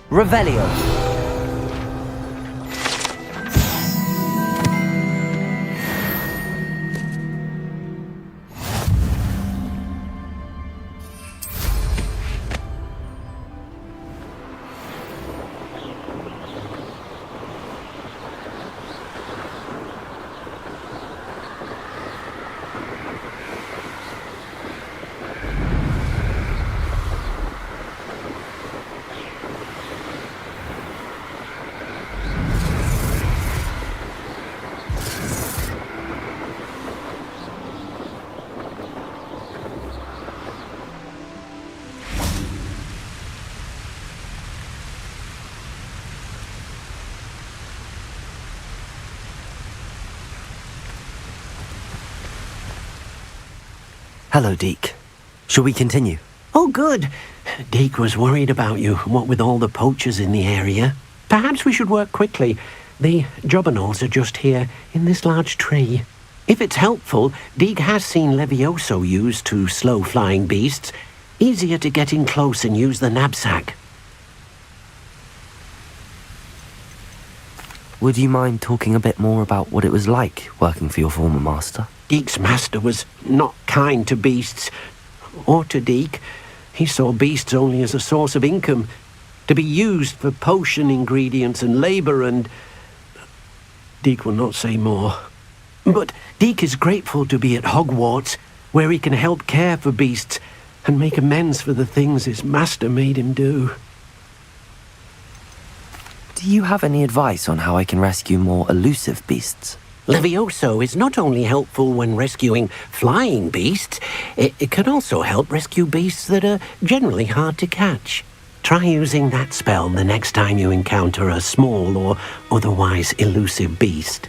Revelio. Hello, Deke. Shall we continue? Oh, good. Deke was worried about you, what with all the poachers in the area. Perhaps we should work quickly. The jobberknolls are just here, in this large tree. If it's helpful, Deke has seen Levioso used to slow flying beasts. Easier to get in close and use the knapsack. Would you mind talking a bit more about what it was like working for your former master? Deke's master was not kind to beasts, or to Deke. He saw beasts only as a source of income, to be used for potion ingredients and labour and... Deke will not say more. But Deke is grateful to be at Hogwarts, where he can help care for beasts and make amends for the things his master made him do. Do you have any advice on how I can rescue more elusive beasts? Levioso is not only helpful when rescuing flying beasts, it can also help rescue beasts that are generally hard to catch. Try using that spell the next time you encounter a small or otherwise elusive beast.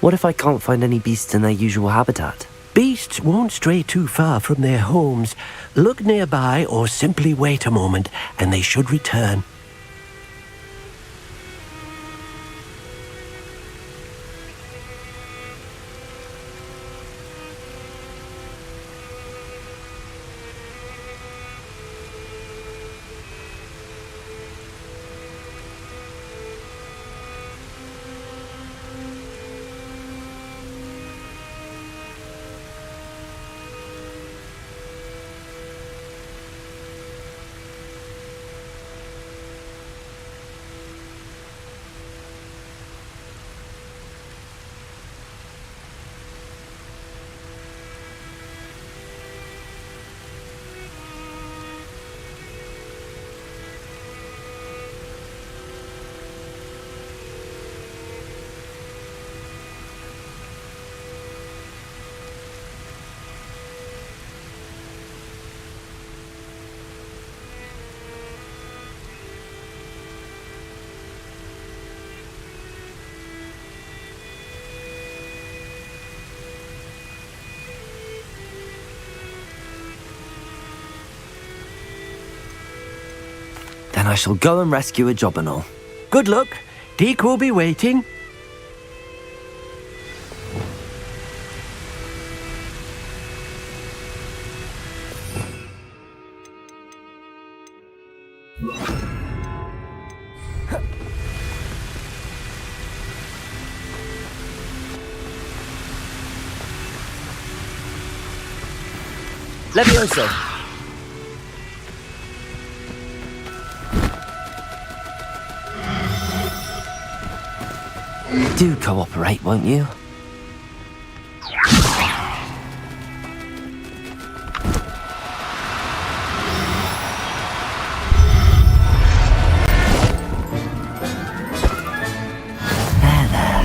What if I can't find any beasts in their usual habitat? Beasts won't stray too far from their homes. Look nearby or simply wait a moment and they should return. Then I shall go and rescue a jobberknoll. Good luck. Deke will be waiting. Levioso. Do cooperate, won't you? There.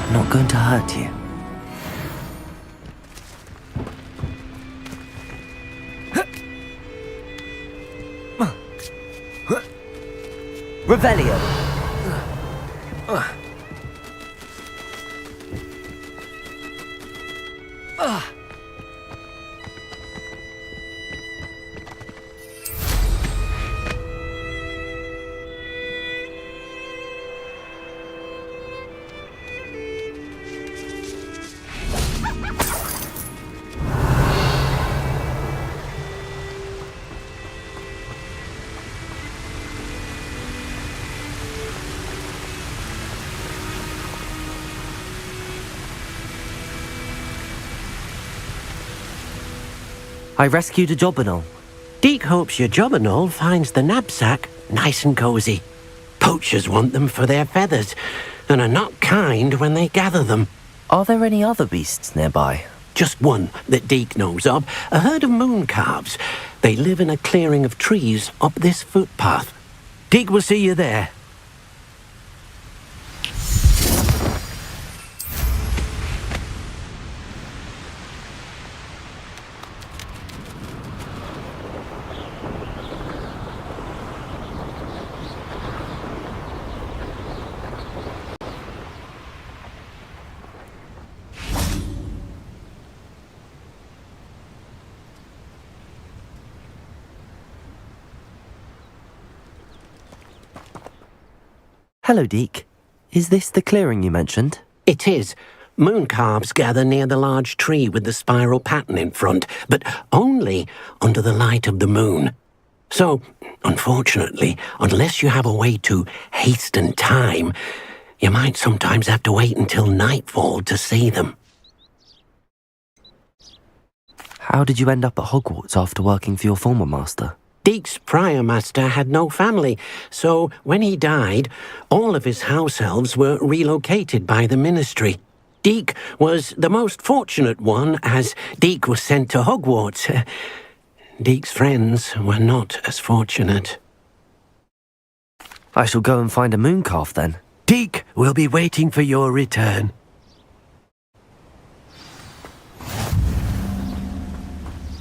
I'm not going to hurt you. Revelio. I rescued a jobberknoll. Deke hopes your jobberknoll finds the knapsack nice and cosy. Poachers want them for their feathers, and are not kind when they gather them. Are there any other beasts nearby? Just one that Deke knows of, a herd of moon calves. They live in a clearing of trees up this footpath. Deke will see you there. Hello, Deke. Is this the clearing you mentioned? It is. Moon calves gather near the large tree with the spiral pattern in front, but only under the light of the moon. So, unfortunately, unless you have a way to hasten time, you might sometimes have to wait until nightfall to see them. How did you end up at Hogwarts after working for your former master? Deke's prior master had no family, so when he died, all of his house elves were relocated by the ministry. Deke was the most fortunate one, as Deke was sent to Hogwarts. Deke's friends were not as fortunate. I shall go and find a moon calf then. Deke will be waiting for your return.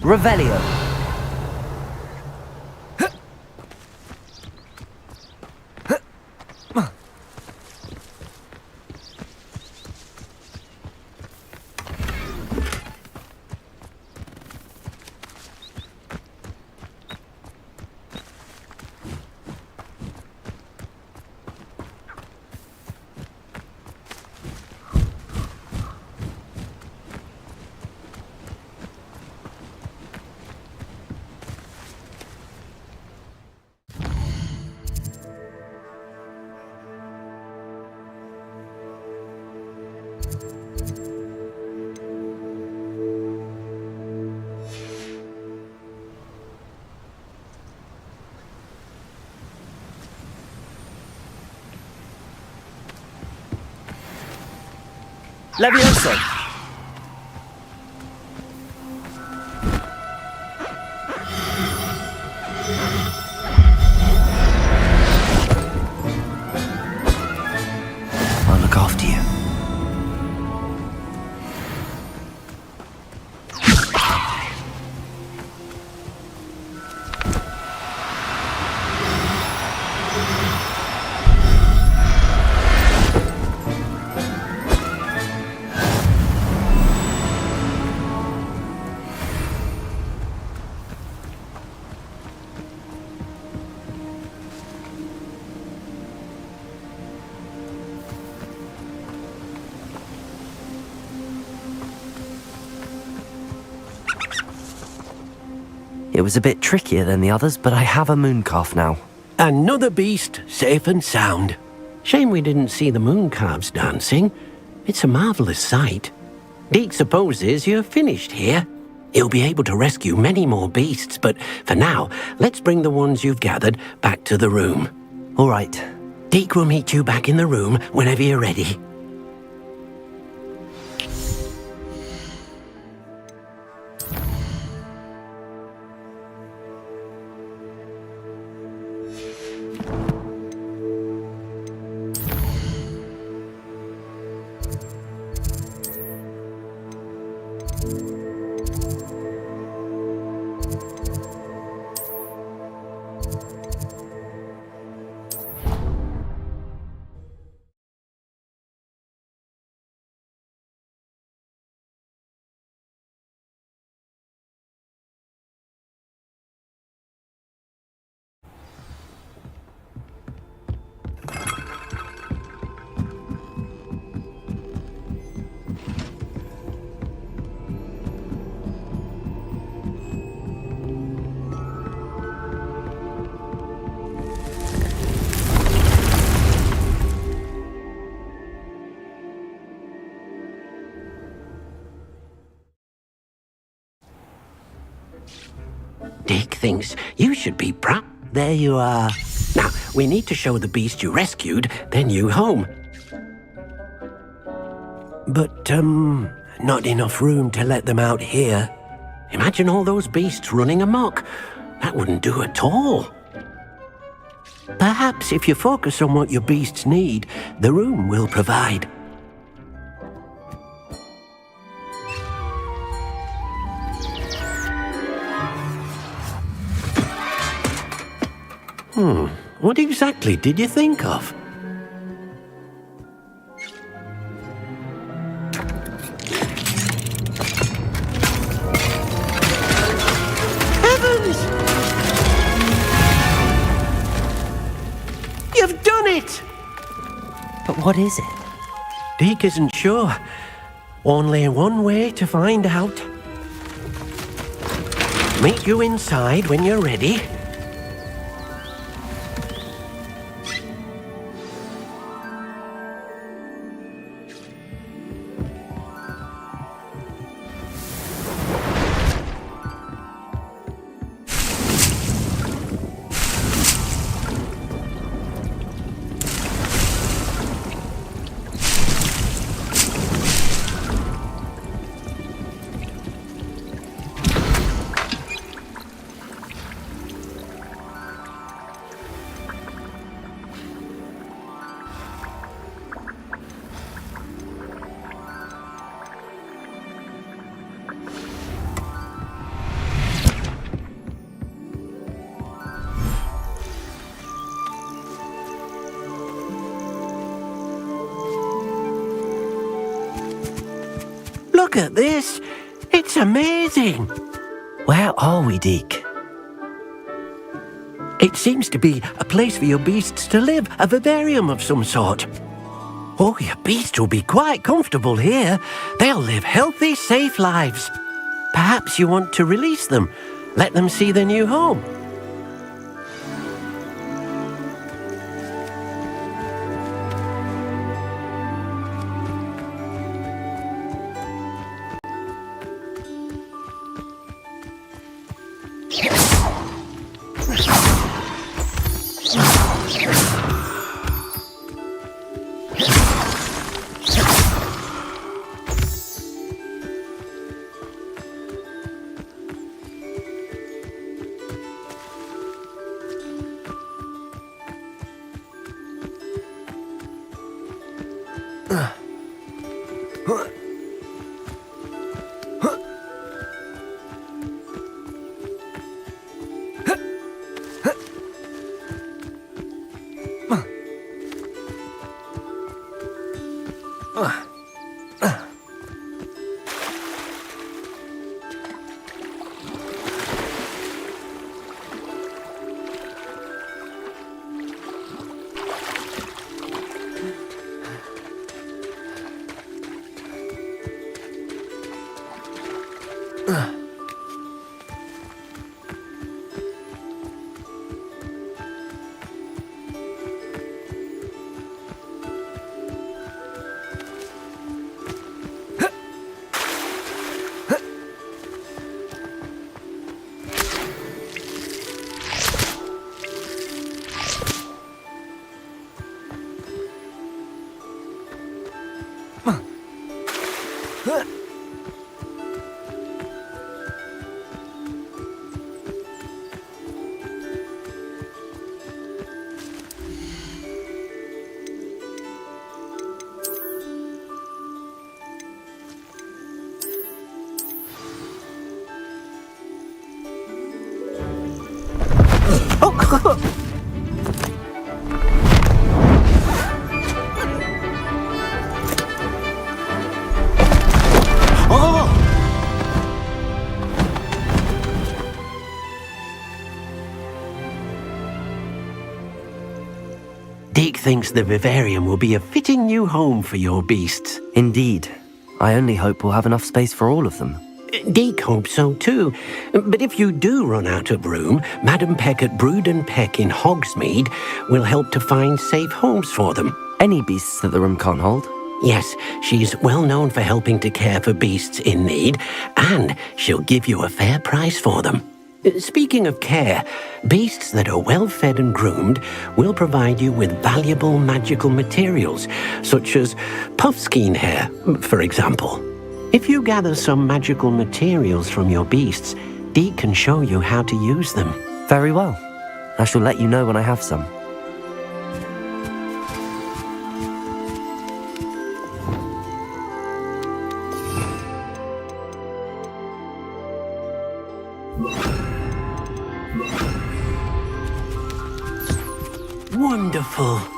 Revelio. Levioso! I'll look after you. It was a bit trickier than the others, but I have a moon calf now. Another beast, safe and sound. Shame we didn't see the moon calves dancing. It's a marvellous sight. Deke supposes you're finished here. He'll be able to rescue many more beasts, but for now, let's bring the ones you've gathered back to the room. All right. Deke will meet you back in the room whenever you're ready. Dick thinks you should be proud. There you are. Now, we need to show the beast you rescued their new home. But, not enough room to let them out here. Imagine all those beasts running amok. That wouldn't do at all. Perhaps if you focus on what your beasts need, the room will provide. What exactly did you think of? Heavens! You've done it! But what is it? Deke isn't sure. Only one way to find out. Meet you inside when you're ready. Look at this. It's amazing. Where are we, Deke? It seems to be a place for your beasts to live, a vivarium of some sort. Oh, your beasts will be quite comfortable here. They'll live healthy, safe lives. Perhaps you want to release them, let them see their new home. Deke thinks the vivarium will be a fitting new home for your beasts. Indeed. I only hope we'll have enough space for all of them. Deke hopes so too. But if you do run out of room, Madam Peck at Brood and Peck in Hogsmeade will help to find safe homes for them. Any beasts that the room can't hold? Yes, she's well known for helping to care for beasts in need, and she'll give you a fair price for them. Speaking of care, beasts that are well fed and groomed will provide you with valuable magical materials, such as puffskein hair, for example. If you gather some magical materials from your beasts, Deke can show you how to use them. Very well. I shall let you know when I have some. Wonderful.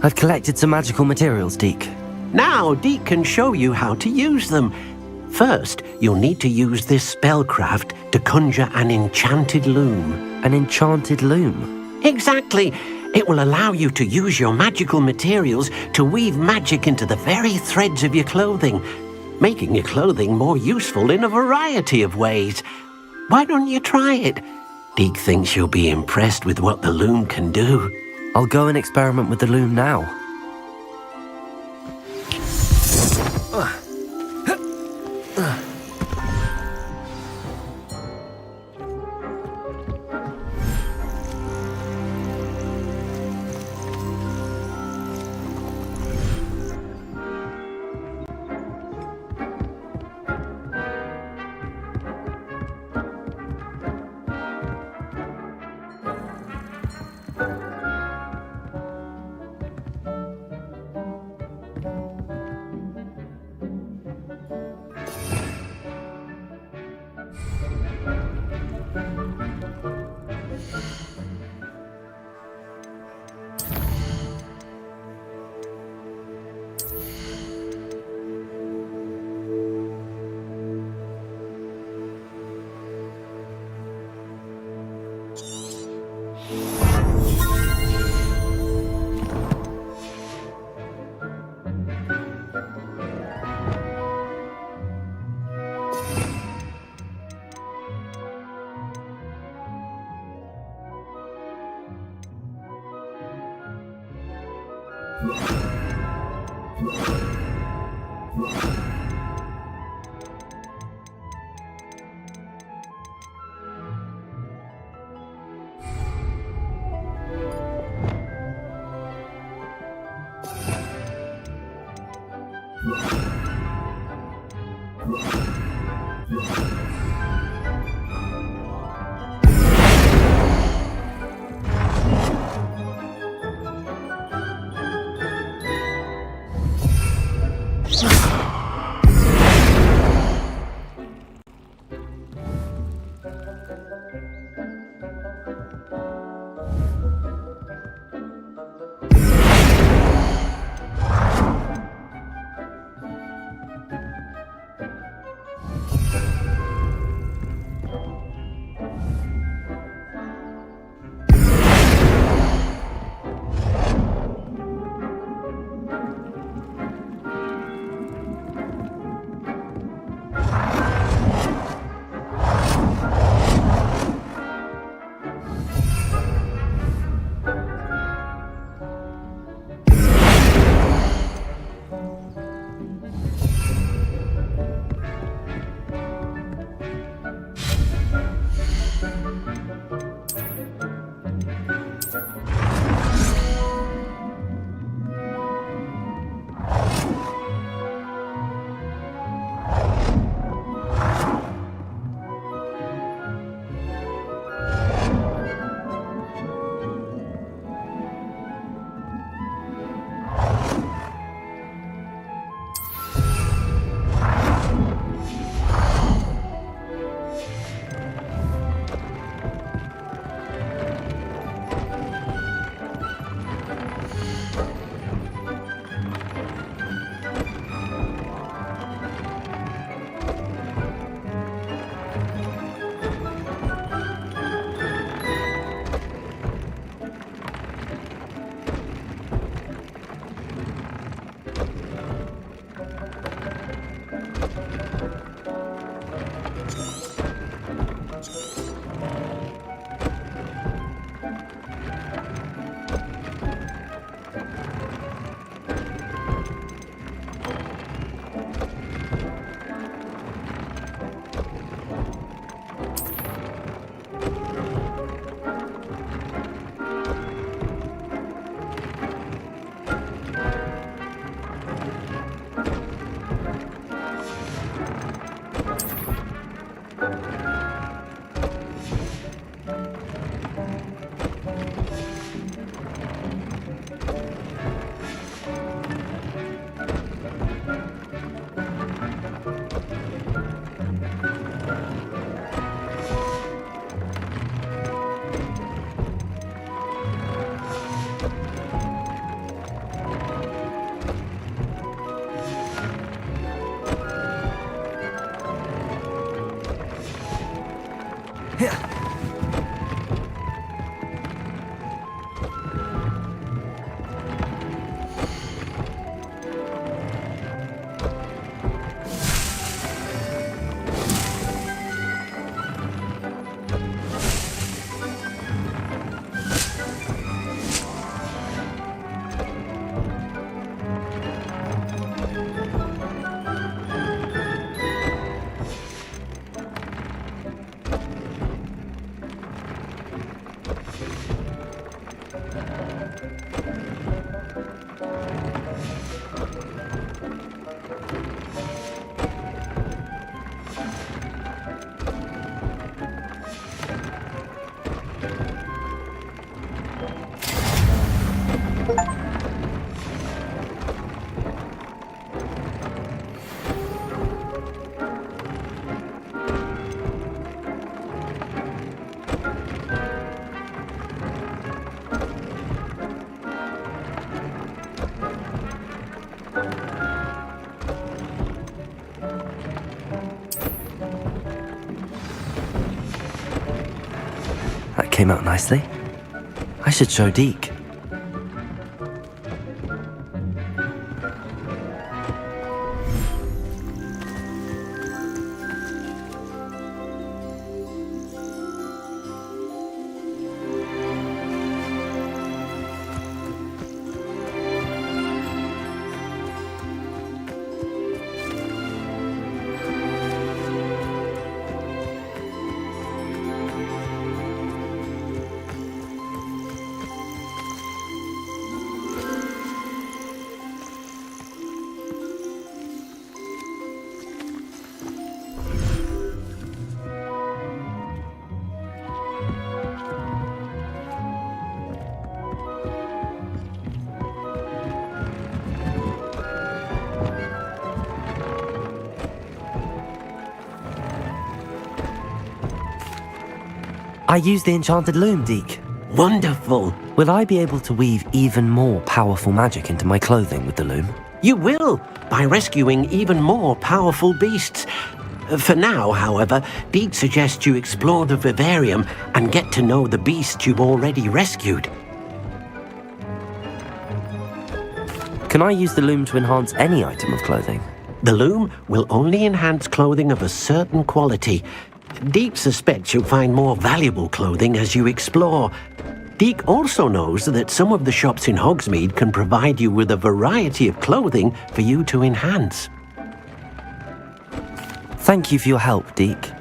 I've collected some magical materials, Deke. Now Deke can show you how to use them. First, you'll need to use this spellcraft to conjure an enchanted loom. An enchanted loom? Exactly. It will allow you to use your magical materials to weave magic into the very threads of your clothing, making your clothing more useful in a variety of ways. Why don't you try it? Deke thinks you'll be impressed with what the loom can do. I'll go and experiment with the loom now. That came out nicely. I should show Deke. I used the enchanted loom, Deke. Wonderful. Will I be able to weave even more powerful magic into my clothing with the loom? You will, by rescuing even more powerful beasts. For now, however, Deke suggests you explore the vivarium and get to know the beasts you've already rescued. Can I use the loom to enhance any item of clothing? The loom will only enhance clothing of a certain quality. Deke suspects you'll find more valuable clothing as you explore. Deke also knows that some of the shops in Hogsmeade can provide you with a variety of clothing for you to enhance. Thank you for your help, Deke.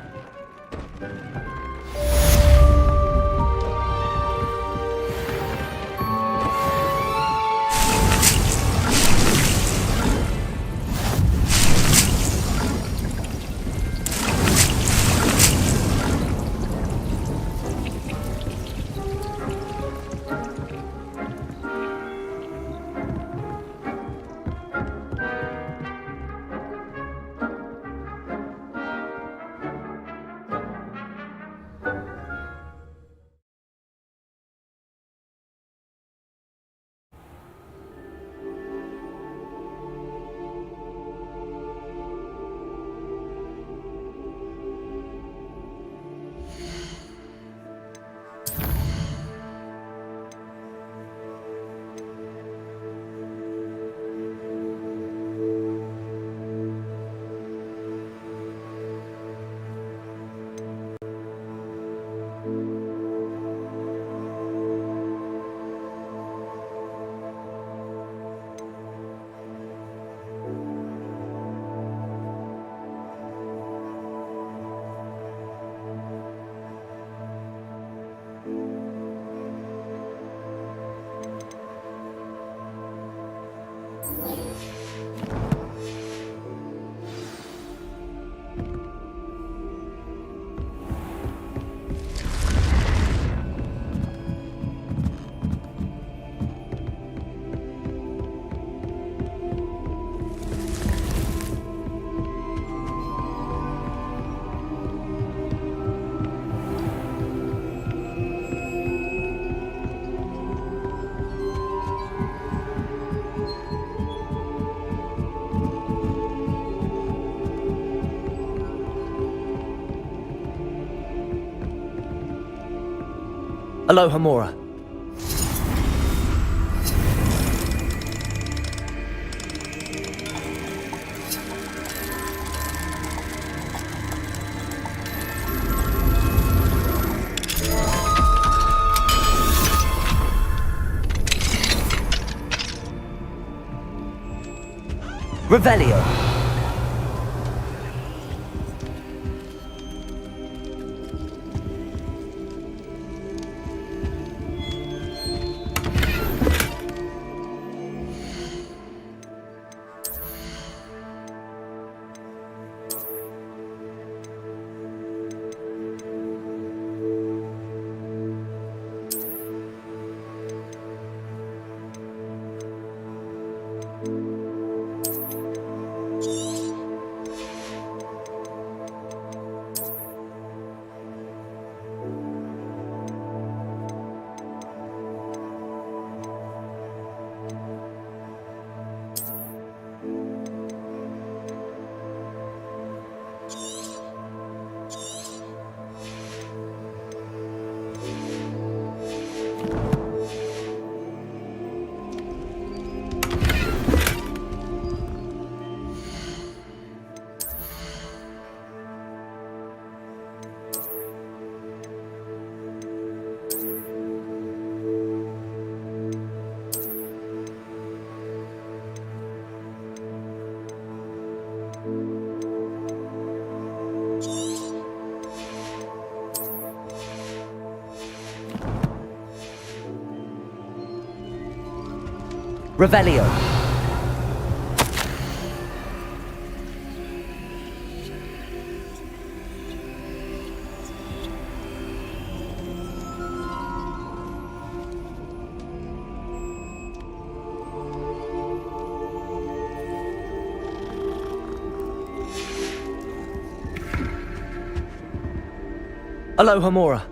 Aloha Mora. Revelio. Revelio. Aloha Mora.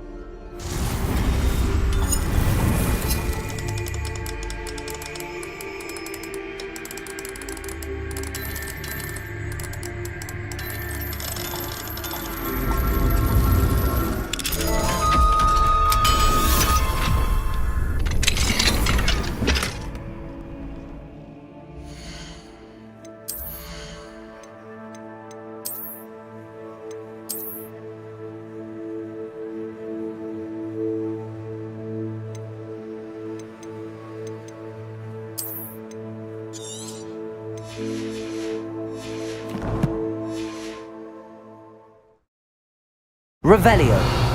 Revelio.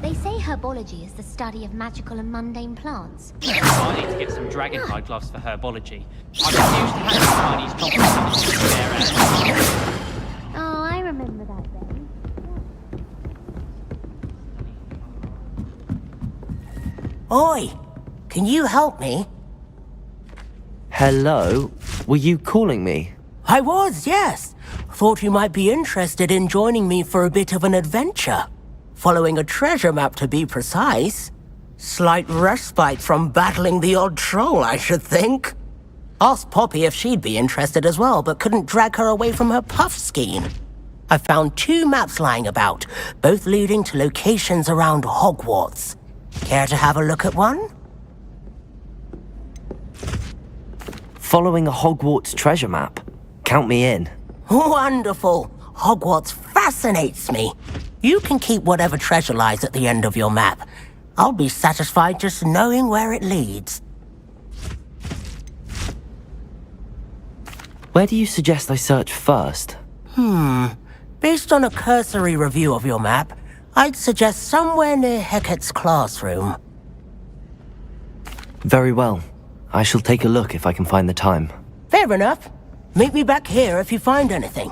They say herbology is the study of magical and mundane plants. I need to get some dragonhide gloves for herbology. I refuse to have the Chinese competition there. Oh, I remember that day. Oi! Can you help me? Hello? Were you calling me? I was, yes. Thought you might be interested in joining me for a bit of an adventure. Following a treasure map, to be precise. Slight respite from battling the odd troll, I should think. Asked Poppy if she'd be interested as well, but couldn't drag her away from her puff scheme. I found 2 maps lying about, both leading to locations around Hogwarts. Care to have a look at one? Following a Hogwarts treasure map. Count me in. Wonderful. Hogwarts fascinates me. You can keep whatever treasure lies at the end of your map. I'll be satisfied just knowing where it leads. Where do you suggest I search first? Based on a cursory review of your map, I'd suggest somewhere near Hecate's classroom. Very well. I shall take a look if I can find the time. Fair enough. Meet me back here if you find anything.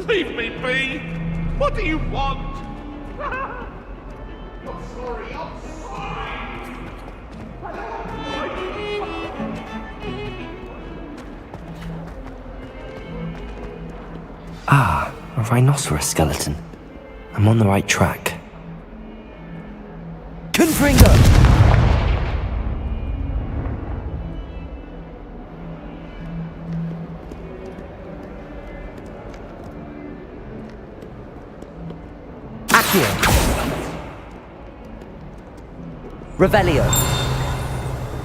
Leave me be! What do you want? I'm sorry, I'm sorry! Ah, a rhinoceros skeleton. I'm on the right track. Confringo! Accio! Revelio!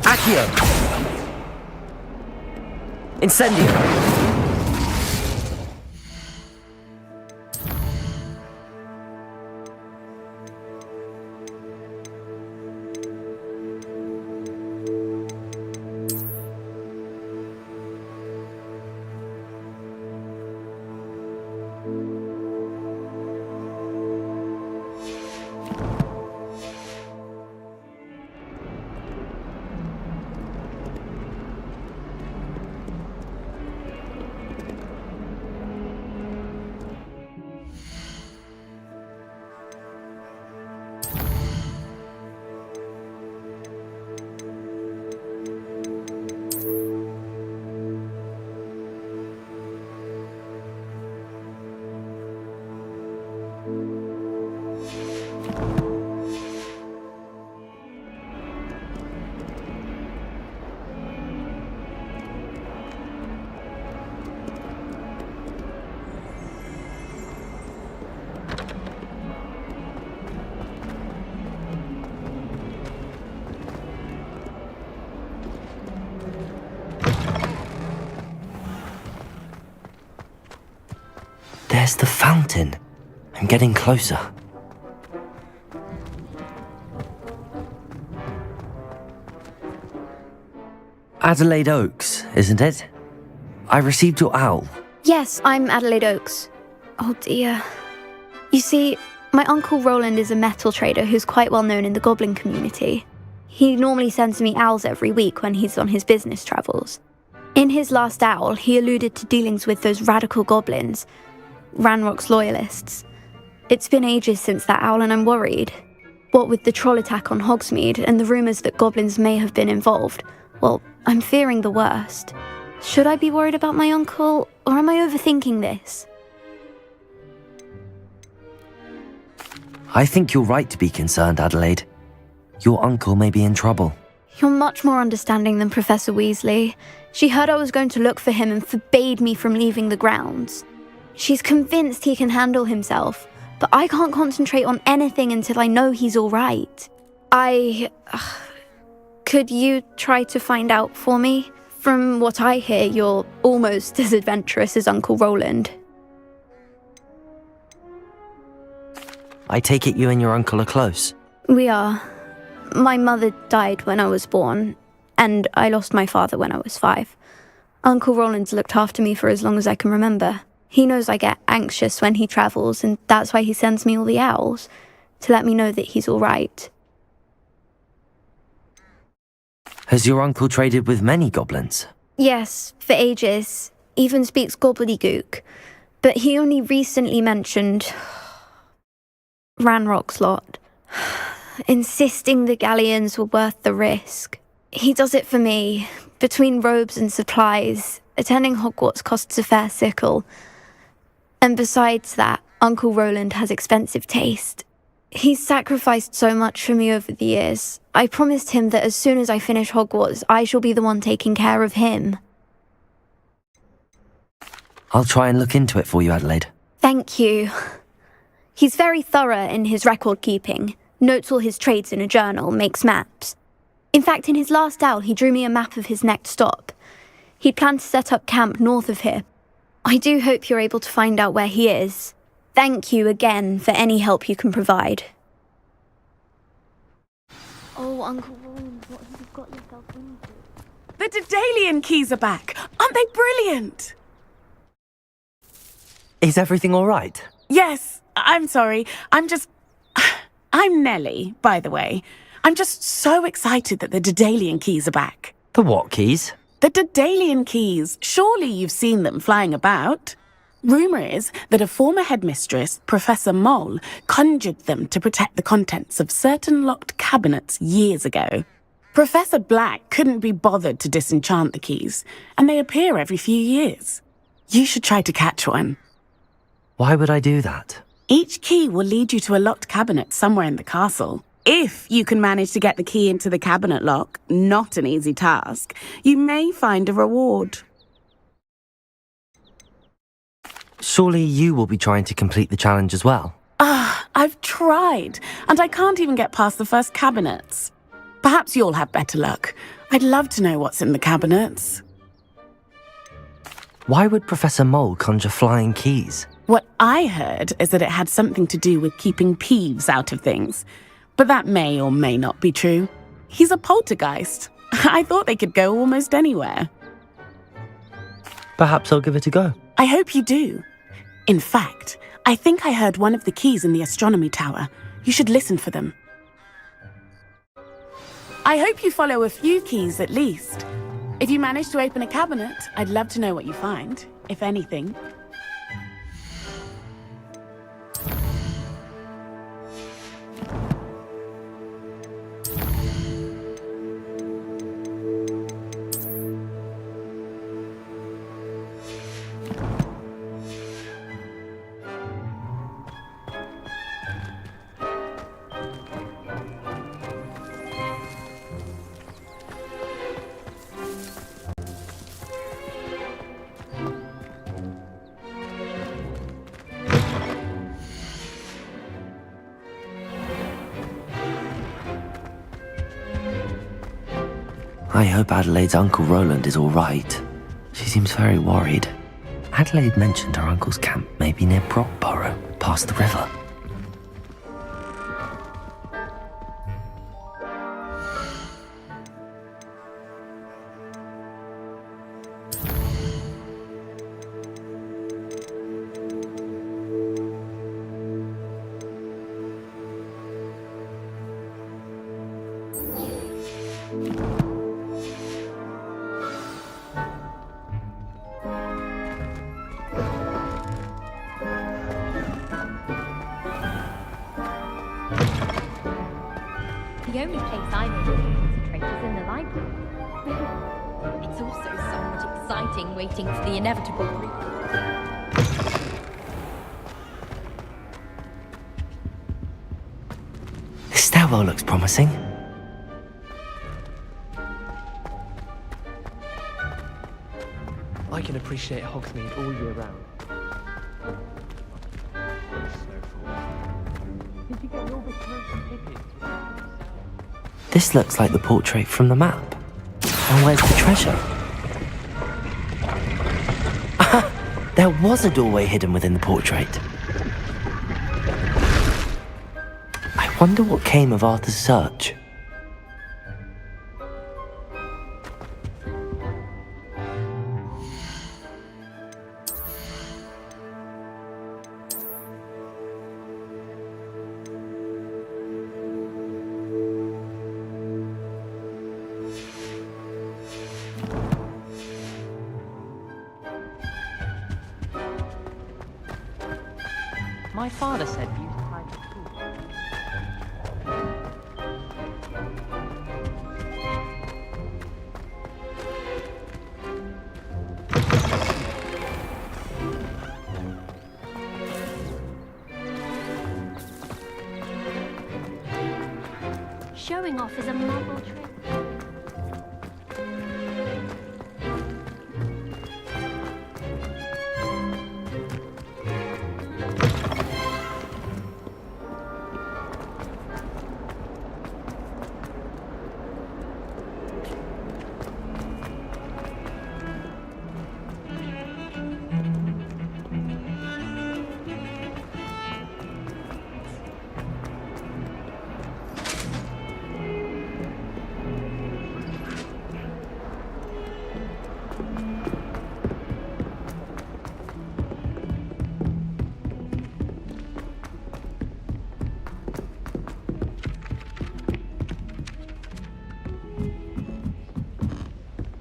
Accio! Incendio! There's the fountain. I'm getting closer. Adelaide Oaks, isn't it? I received your owl. Yes, I'm Adelaide Oaks. Oh dear. You see, my Uncle Roland is a metal trader who's quite well known in the goblin community. He normally sends me owls every week when he's on his business travels. In his last owl, he alluded to dealings with those radical goblins, Ranrock's loyalists. It's been ages since that owl and I'm worried. What with the troll attack on Hogsmeade and the rumours that goblins may have been involved, well, I'm fearing the worst. Should I be worried about my uncle, or am I overthinking this? I think you're right to be concerned, Adelaide. Your uncle may be in trouble. You're much more understanding than Professor Weasley. She heard I was going to look for him and forbade me from leaving the grounds. She's convinced he can handle himself, but I can't concentrate on anything until I know he's all right. Could you try to find out for me? From what I hear, you're almost as adventurous as Uncle Roland. I take it you and your uncle are close. We are. My mother died when I was born, and I lost my father when I was 5. Uncle Roland's looked after me for as long as I can remember. He knows I get anxious when he travels, and that's why he sends me all the owls, to let me know that he's all right. Has your uncle traded with many goblins? Yes, for ages. Even speaks gobbledygook. But he only recently mentioned Ranrock's lot, insisting the galleons were worth the risk. He does it for me. Between robes and supplies, attending Hogwarts costs a fair sickle. And besides that, Uncle Roland has expensive taste. He's sacrificed so much for me over the years. I promised him that as soon as I finish Hogwarts, I shall be the one taking care of him. I'll try and look into it for you, Adelaide. Thank you. He's very thorough in his record keeping, notes all his trades in a journal, makes maps. In fact, in his last owl, he drew me a map of his next stop. He'd planned to set up camp north of here. I do hope you're able to find out where he is. Thank you again for any help you can provide. Oh, Uncle Roland, what have you got yourself into? The Daedalian keys are back. Aren't they brilliant? Is everything all right? Yes, I'm sorry. I'm Nellie, by the way. I'm just so excited that the Daedalian keys are back. The what keys? The Daedalian keys. Surely you've seen them flying about. Rumour is that a former headmistress, Professor Mole, conjured them to protect the contents of certain locked cabinets years ago. Professor Black couldn't be bothered to disenchant the keys, and they appear every few years. You should try to catch one. Why would I do that? Each key will lead you to a locked cabinet somewhere in the castle. If you can manage to get the key into the cabinet lock, not an easy task, you may find a reward. Surely you will be trying to complete the challenge as well. I've tried, and I can't even get past the first cabinets. Perhaps you'll have better luck. I'd love to know what's in the cabinets. Why would Professor Mole conjure flying keys? What I heard is that it had something to do with keeping Peeves out of things. But that may or may not be true. He's a poltergeist. I thought they could go almost anywhere. Perhaps I'll give it a go. I hope you do. In fact, I think I heard one of the keys in the astronomy tower. You should listen for them. I hope you follow a few keys at least. If you manage to open a cabinet, I'd love to know what you find, if anything. I hope Adelaide's Uncle Roland is all right. She seems very worried. Adelaide mentioned her uncle's camp may be near Brockborough, past the river. The only place I'm able to concentrate is in the library. It's also somewhat exciting waiting for the inevitable The stairwell looks promising. I can appreciate Hogsmeade all year round. Did you get all the fruit and pippins? This looks like the portrait from the map. And where's the treasure? There was a doorway hidden within the portrait. I wonder what came of Arthur's search. My father said you used to hide at school. Showing off is a muggle trick.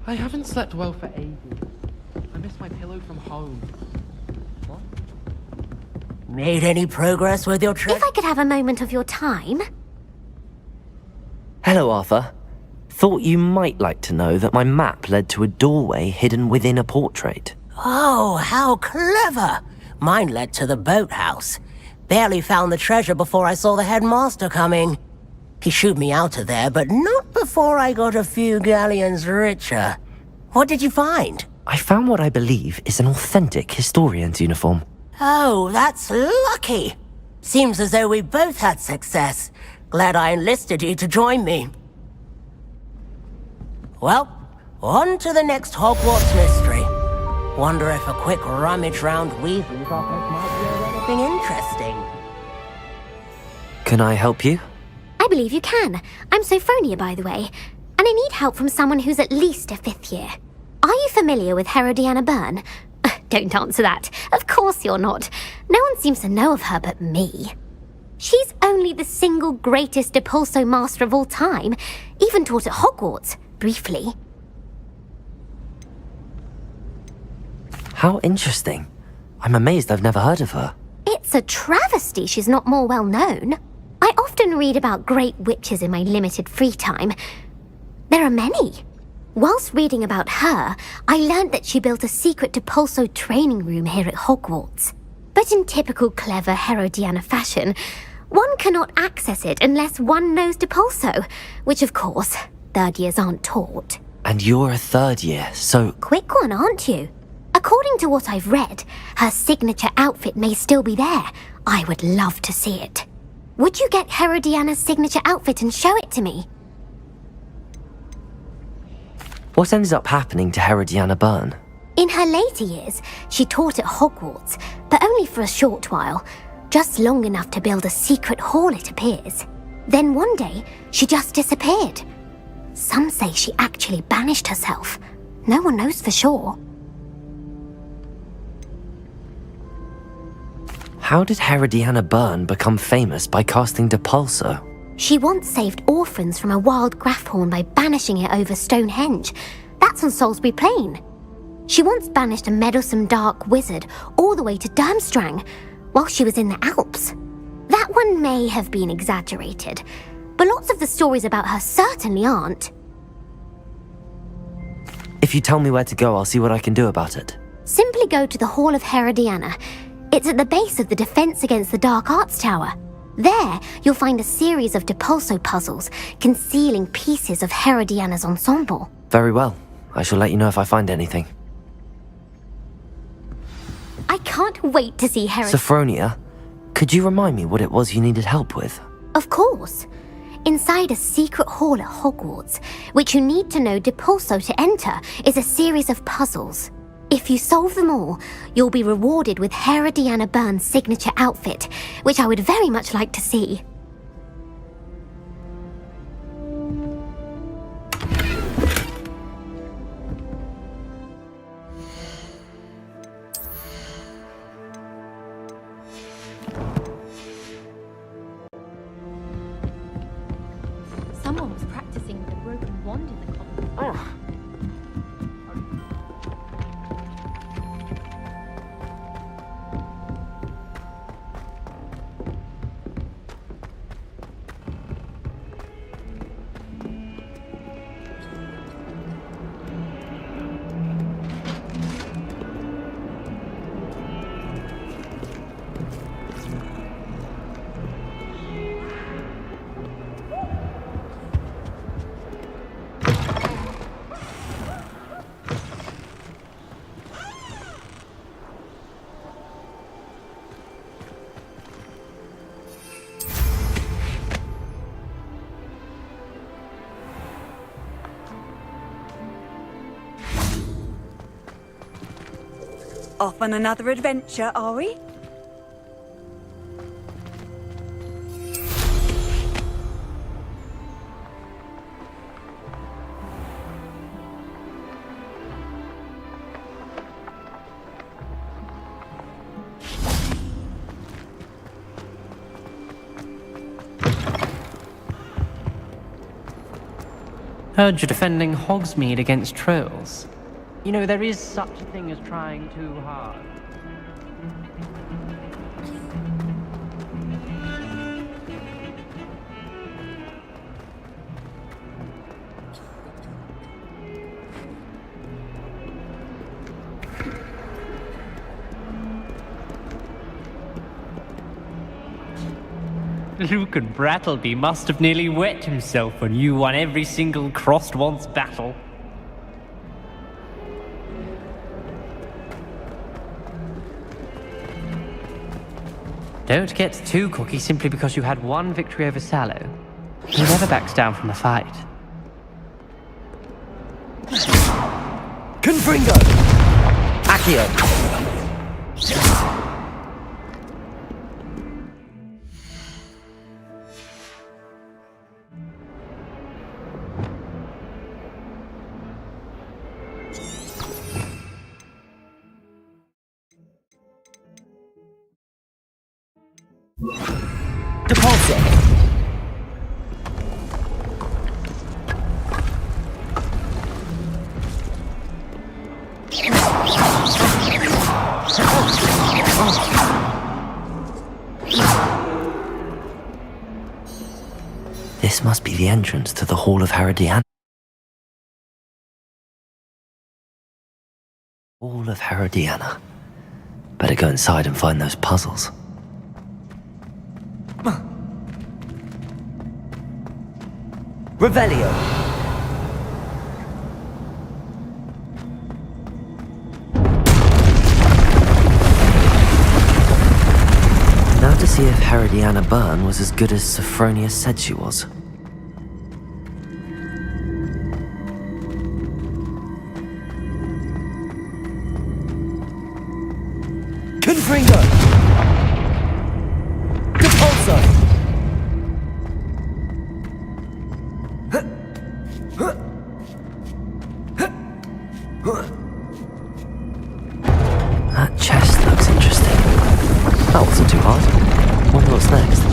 I haven't slept well for ages. I miss my pillow from home. What? Made any progress with your trip? If I could have a moment of your time. Hello, Arthur. Thought you might like to know that my map led to a doorway hidden within a portrait. Oh, how clever! Mine led to the boathouse. Barely found the treasure before I saw the headmaster coming. He shooed me out of there, but not before I got a few galleons richer. What did you find? I found what I believe is an authentic historian's uniform. Oh, that's lucky. Seems as though we both had success. Glad I enlisted you to join me. Well, on to the next Hogwarts mystery. Wonder if a quick rummage round Weasley's office might be anything interesting. Can I help you? I believe you can. I'm Sophronia, by the way. And I need help from someone who's at least a 5th year. Are you familiar with Herodiana Byrne? Don't answer that. Of course you're not. No one seems to know of her but me. She's only the single greatest Depulso master of all time. Even taught at Hogwarts, briefly. How interesting. I'm amazed I've never heard of her. It's a travesty she's not more well known. I often read about great witches in my limited free time. There are many. Whilst reading about her, I learned that she built a secret Depulso training room here at Hogwarts. But in typical clever Herodiana fashion, one cannot access it unless one knows Depulso, which of course, 3rd years aren't taught. And you're a 3rd year, so... Quick one, aren't you? According to what I've read, her signature outfit may still be there. I would love to see it. Would you get Herodiana's signature outfit and show it to me? What ended up happening to Herodiana Byrne? In her later years, she taught at Hogwarts, but only for a short while. Just long enough to build a secret hall, it appears. Then one day, she just disappeared. Some say she actually banished herself. No one knows for sure. How did Herodiana Byrne become famous by casting Depulso? She once saved orphans from a wild Grafhorn by banishing it over Stonehenge. That's on Salisbury Plain. She once banished a meddlesome dark wizard all the way to Durmstrang while she was in the Alps. That one may have been exaggerated, but lots of the stories about her certainly aren't. If you tell me where to go, I'll see what I can do about it. Simply go to the Hall of Herodiana. It's at the base of the Defense Against the Dark Arts Tower. There, you'll find a series of Depulso puzzles concealing pieces of Herodiana's ensemble. Very well. I shall let you know if I find anything. I can't wait to see Sophronia, could you remind me what it was you needed help with? Of course. Inside a secret hall at Hogwarts, which you need to know Depulso to enter, is a series of puzzles. If you solve them all, you'll be rewarded with Herodiana Byrne's signature outfit, which I would very much like to see. Someone was practicing with a broken wand in the corner. Off on another adventure, are we? Heard you're defending Hogsmeade against trolls. You know, there is such a thing as trying too hard. Lucan Brattleby must have nearly wet himself when you won every single crossed once battle. Don't get too cocky simply because you had one victory over Sallow. He never backs down from a fight. Confringo! Accio! Depulso! This must be the entrance to the Hall of Herodiana. Hall of Herodiana. Better go inside and find those puzzles. Revelio! Now to see if Herodiana Byrne was as good as Sophronia said she was. Confringo! Depulso! That chest looks interesting. That wasn't too hard. Wonder what's next.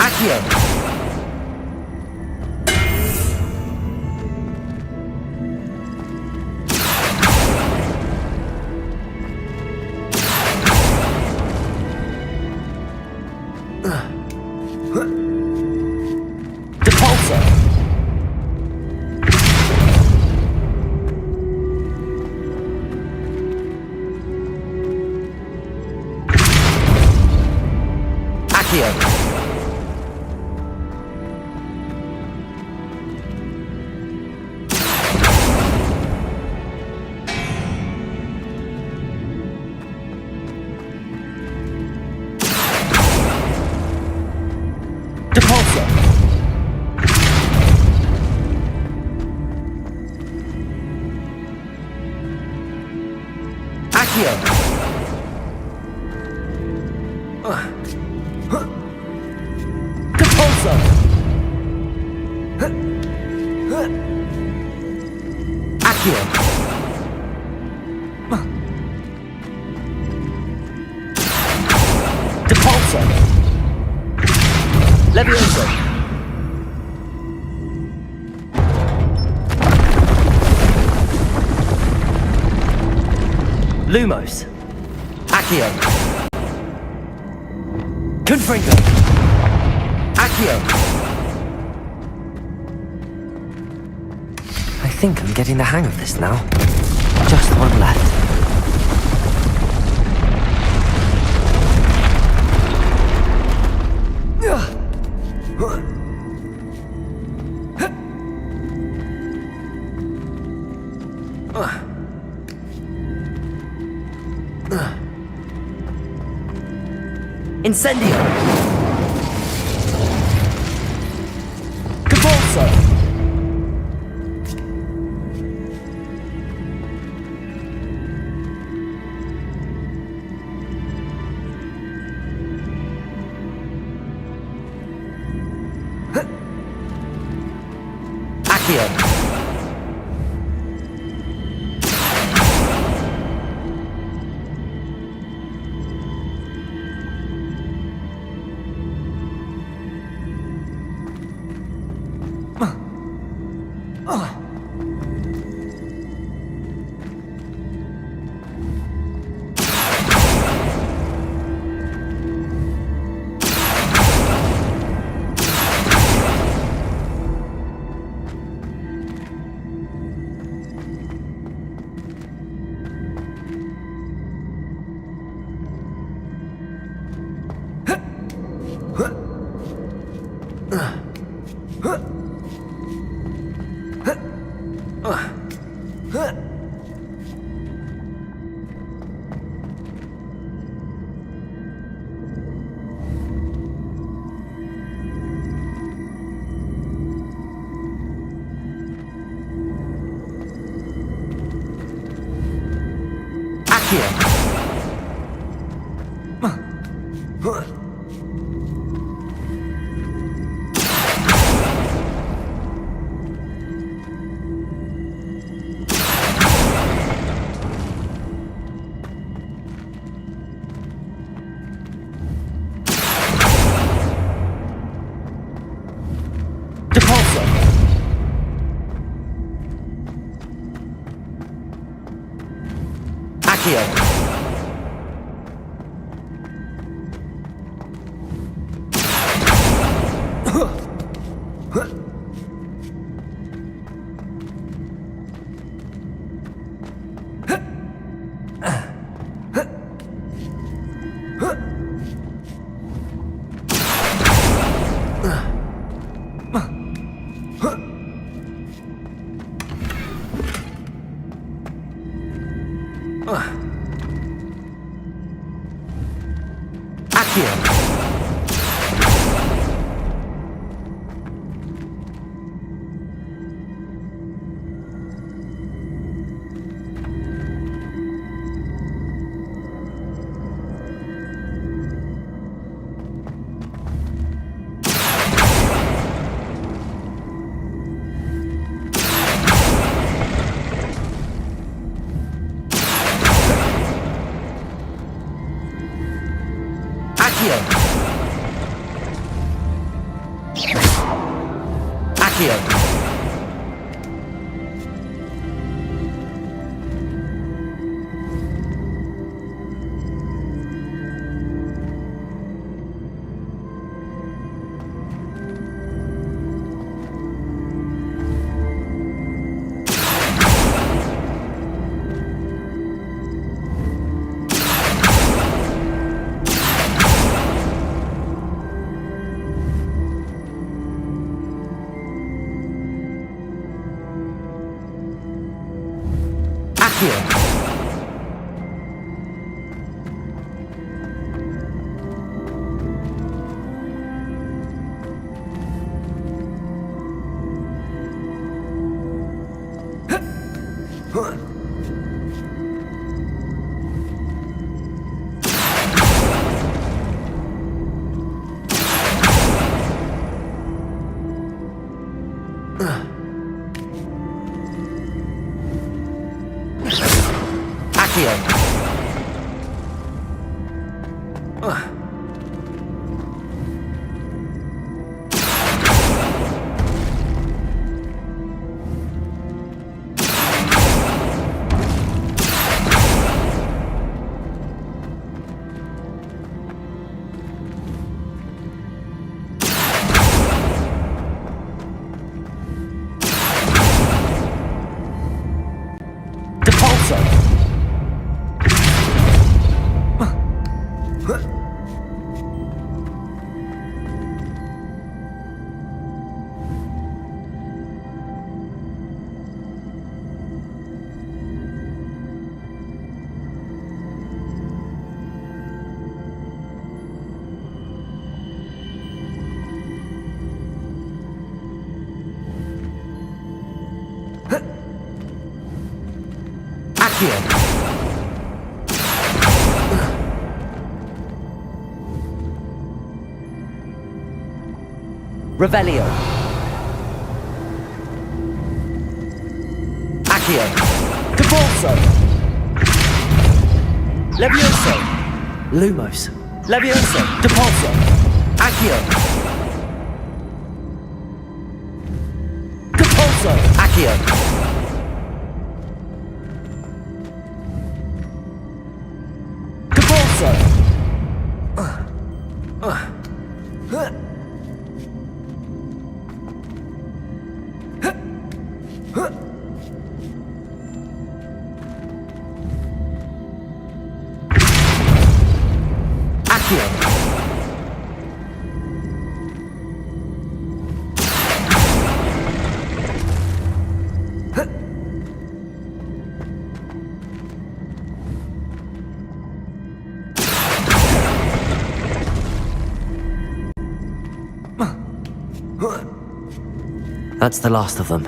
Accio! Depulso! Accio! Depulso! Accio! Depulso! Accio! Depulso! Levioso! Lumos! Accio! Confringo! Accio! I think I'm getting the hang of this now. Just one left. Incendio! Cabalso! Accio! Accio. Revelio. Accio. Capolso. Levioso. Lumos. Levioso. Depulso. Accio. Capolso. Accio. Capolso. That's the last of them.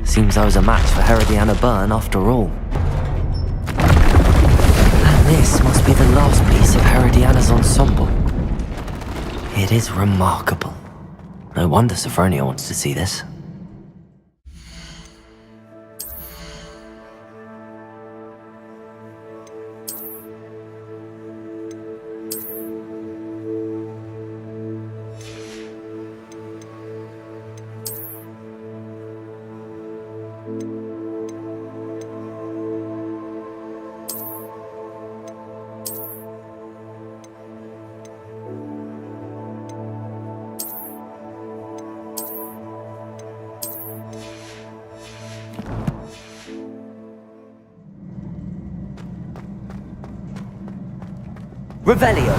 Seems I was a match for Herodiana Byrne after all. And this must be the last piece of Herodiana's ensemble. It is remarkable. No wonder Sophronia wants to see this. Revelio.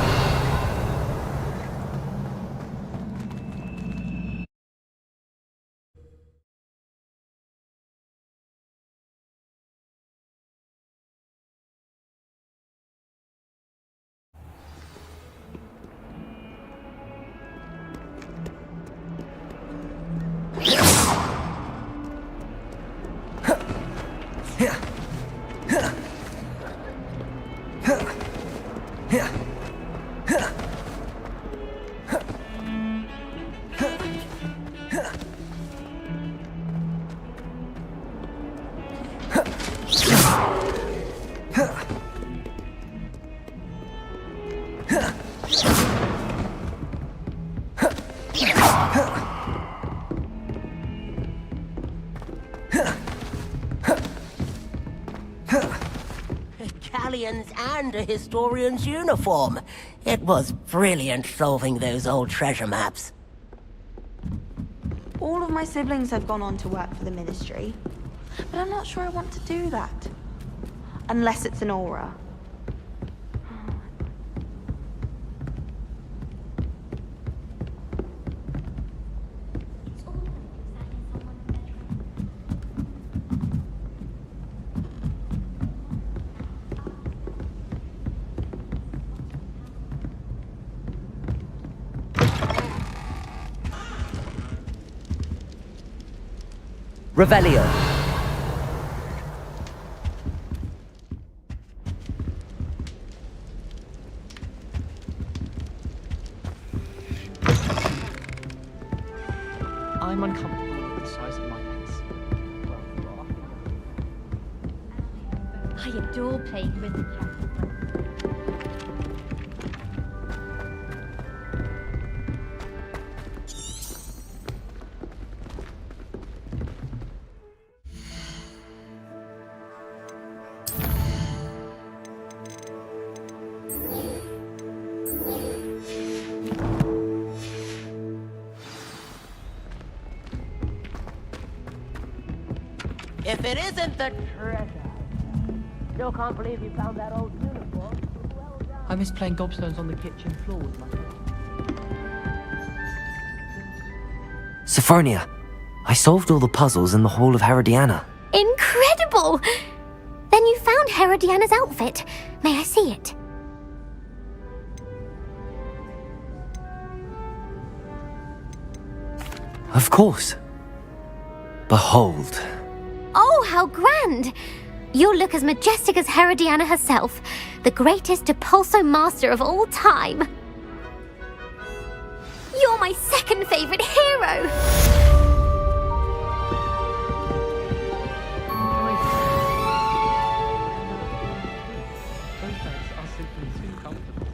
And a historian's uniform. It was brilliant solving those old treasure maps. All of my siblings have gone on to work for the Ministry, but I'm not sure I want to do that. Unless it's an aura. Revelio. I'm uncomfortable with the size of my legs. I adore playing with the cat. If it isn't the treasure, still can't believe you found that old uniform. Well done. I miss playing gobstones on the kitchen floor with my friends. Sophronia, I solved all the puzzles in the Hall of Herodiana. Incredible! Then you found Herodiana's outfit. May I see it? Of course. Behold. Oh, how grand! You'll look as majestic as Herodiana herself, the greatest Depulso master of all time. You're my second favorite hero! Those beds are simply too comfortable.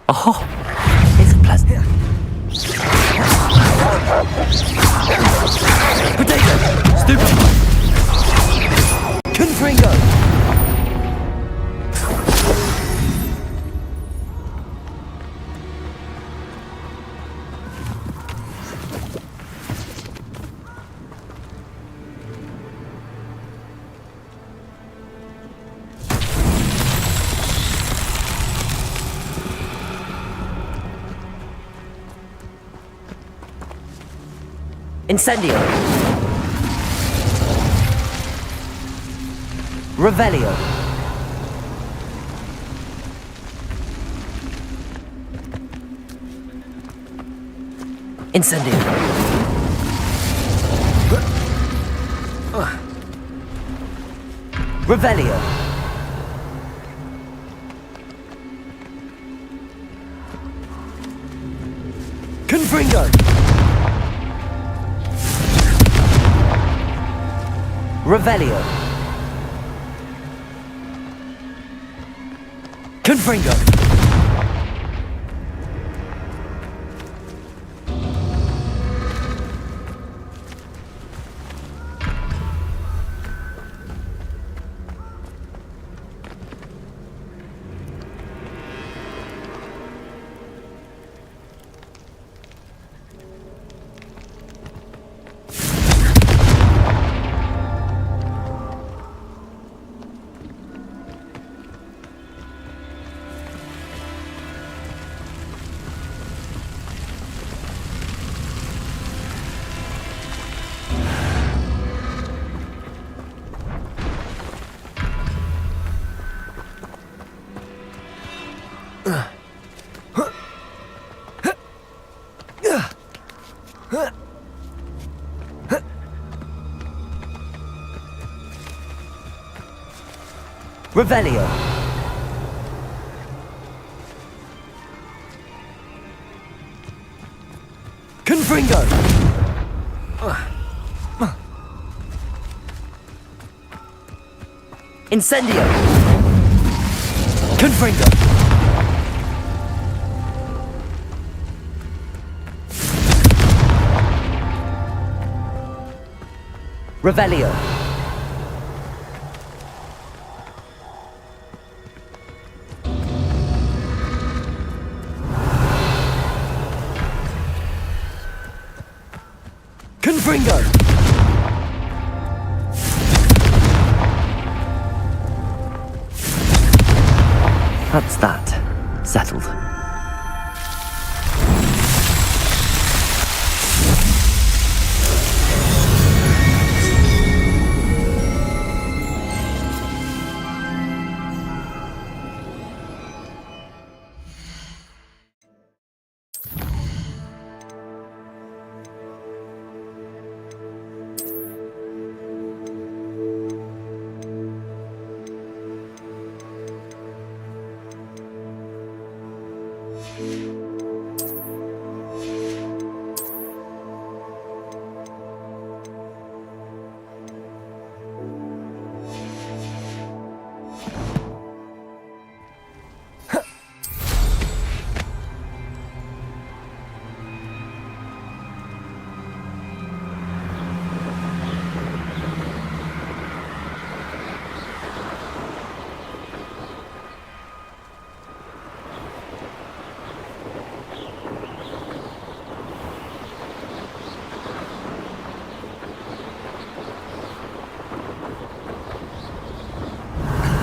Oh, it's a pleasant. Potato! Stupid! Confringo! Incendio. Revelio. Incendio. Revelio. Confringo. Revelio. Confringo. Revelio. Confringo. Incendio! Confringo! Revelio! Confringo! That's that. Settled.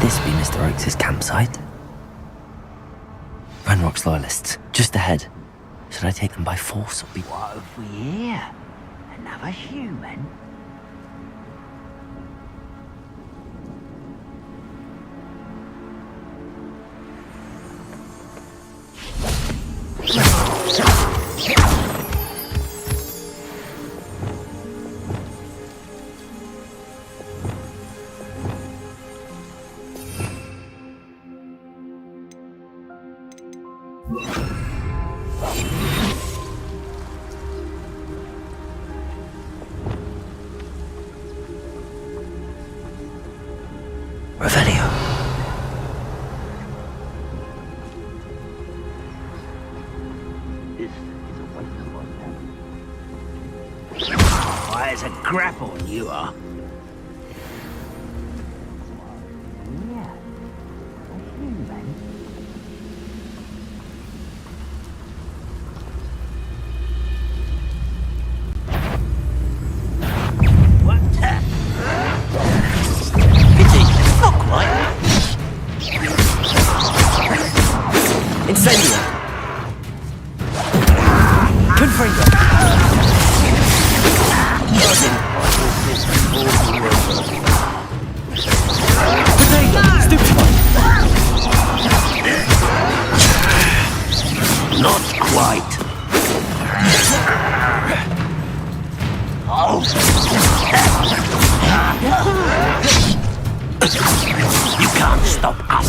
This be Mr. Oakes' campsite? Renrock's loyalists, just ahead. Should I take them by force or be... What have we here? Another human? Revelio. This is a waste of time. Why, it's a grapple, you are. Yeah. A human? Incendio! Confringo! Potato! Stupefy! Not quite. You can't stop us.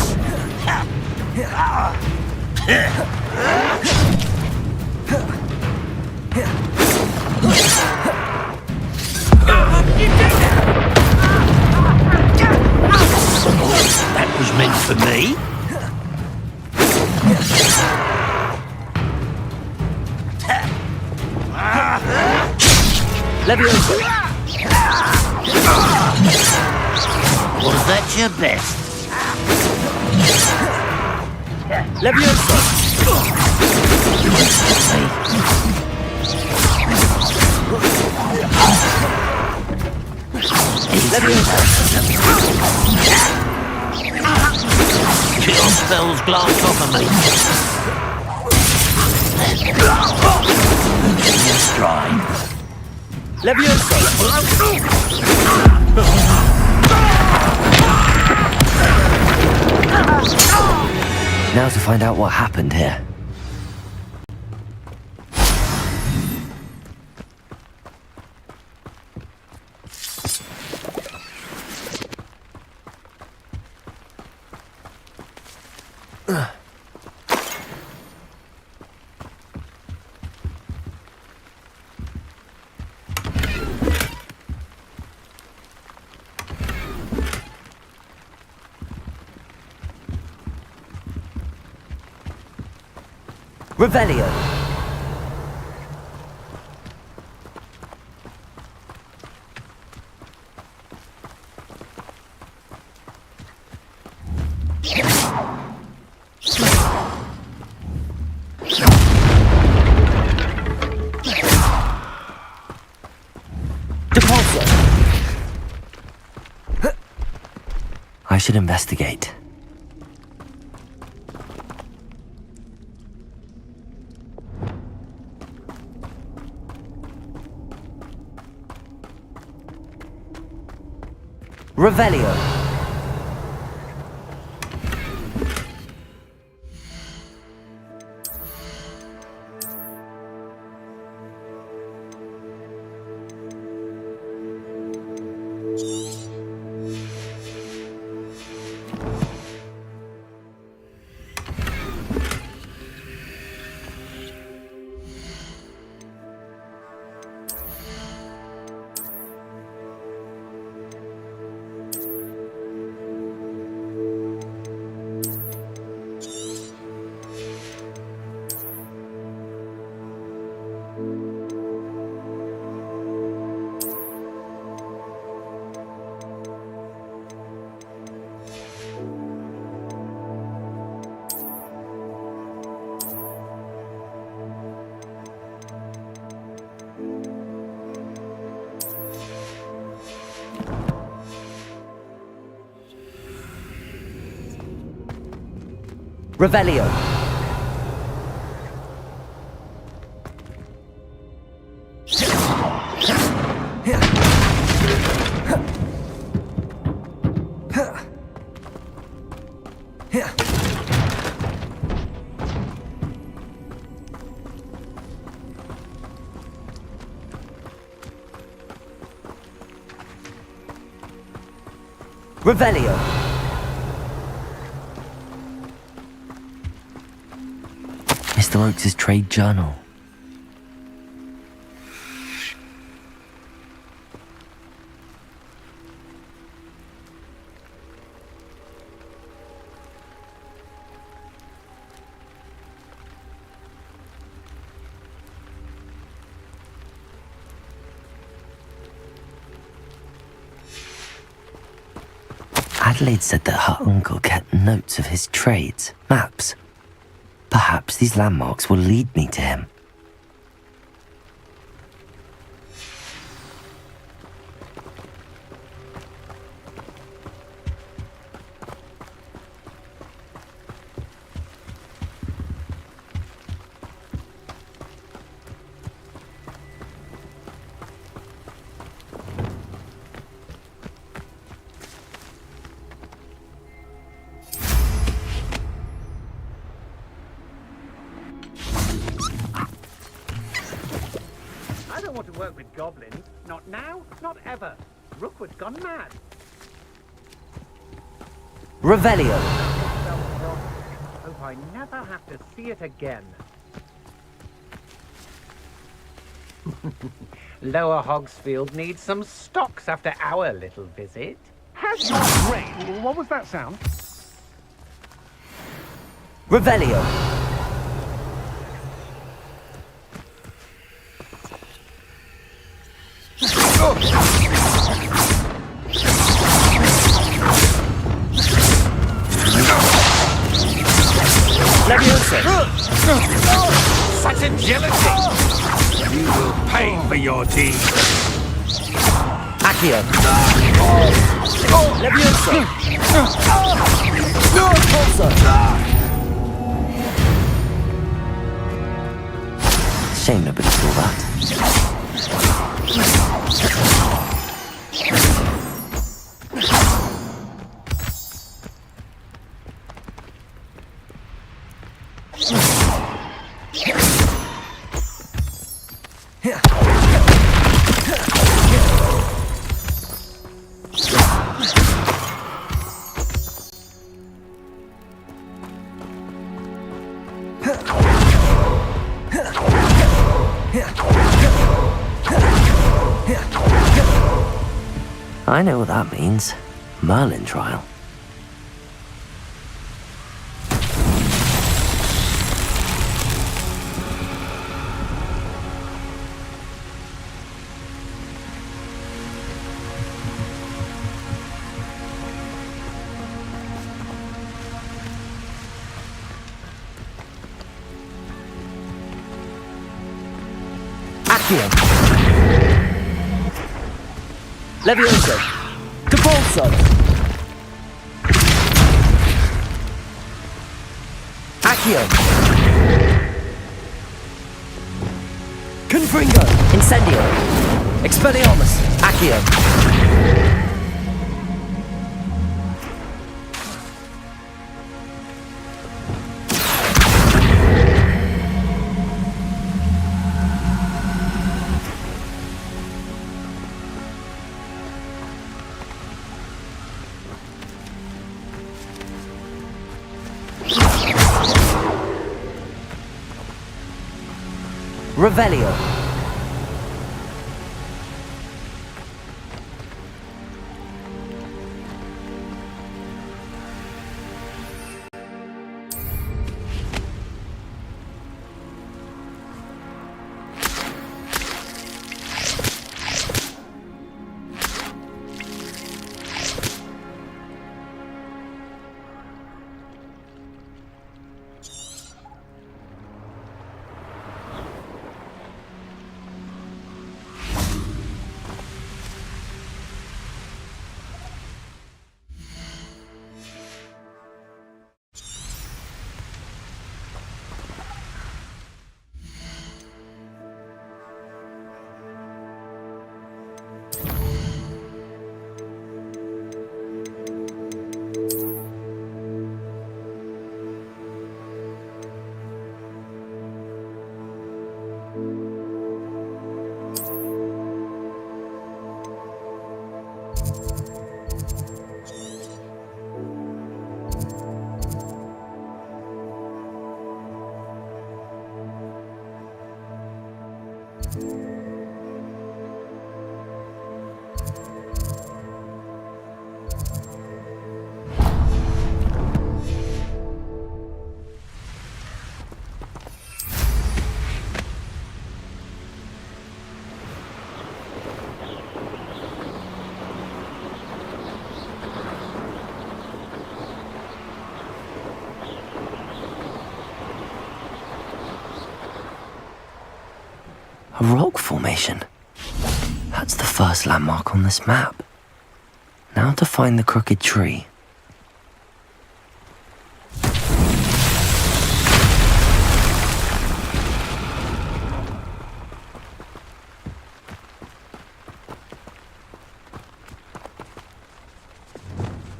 That was meant for me. Leviosa! Was that your best? Leviosa! You won't stop me. Leviosa! Your spells glance off of me. Your stride. Leviosa! Now to find out what happened here. Revelio. I should investigate. Revelio. Revelio. Revelio. Mr. Oakes' trade journal. Adelaide said that her uncle kept notes of his trades, maps. Perhaps these landmarks will lead me to him. I don't want to work with goblins. Not now, not ever. Rookwood's gone mad. Revelio. Hope I never have to see it again. Lower Hogsfield needs some stocks after our little visit. Has your brain... What was that sound? Revelio. Such agility! You will pay for your deed. Accio. Leviosa. Shame nobody saw that. I know what that means. Merlin trial. Accio. Levioso. Depulso. Accio. Confringo. Incendio. Expelliarmus. Accio. Revelio. A rock formation. That's the first landmark on this map. Now to find the crooked tree.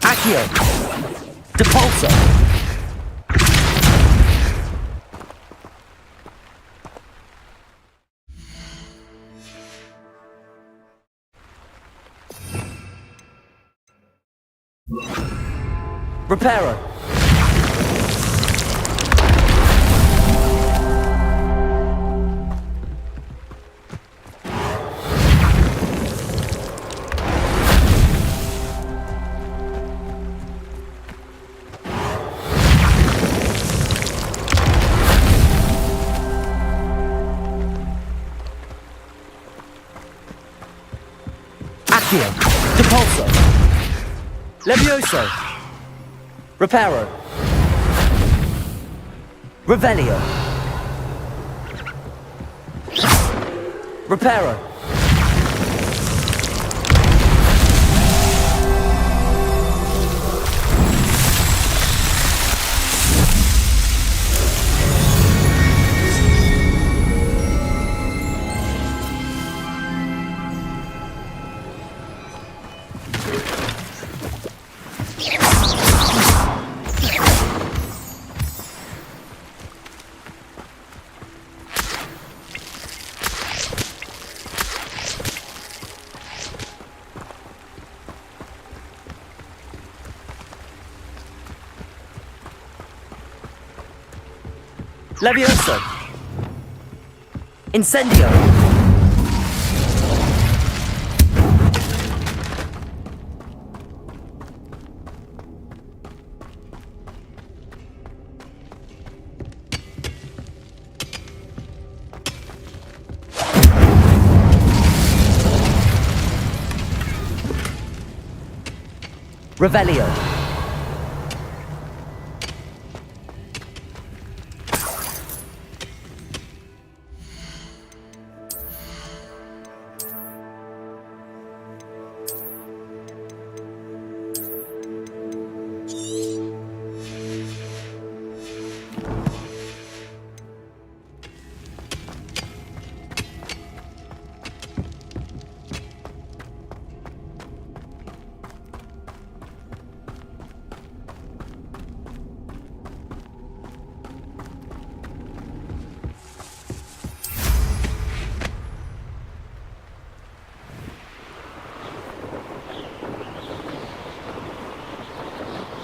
Accio. Depulso. Reparo. Accio. Depulso. Levioso. Reparo. Revelio. Reparo. Levioso. Incendio. Revelio.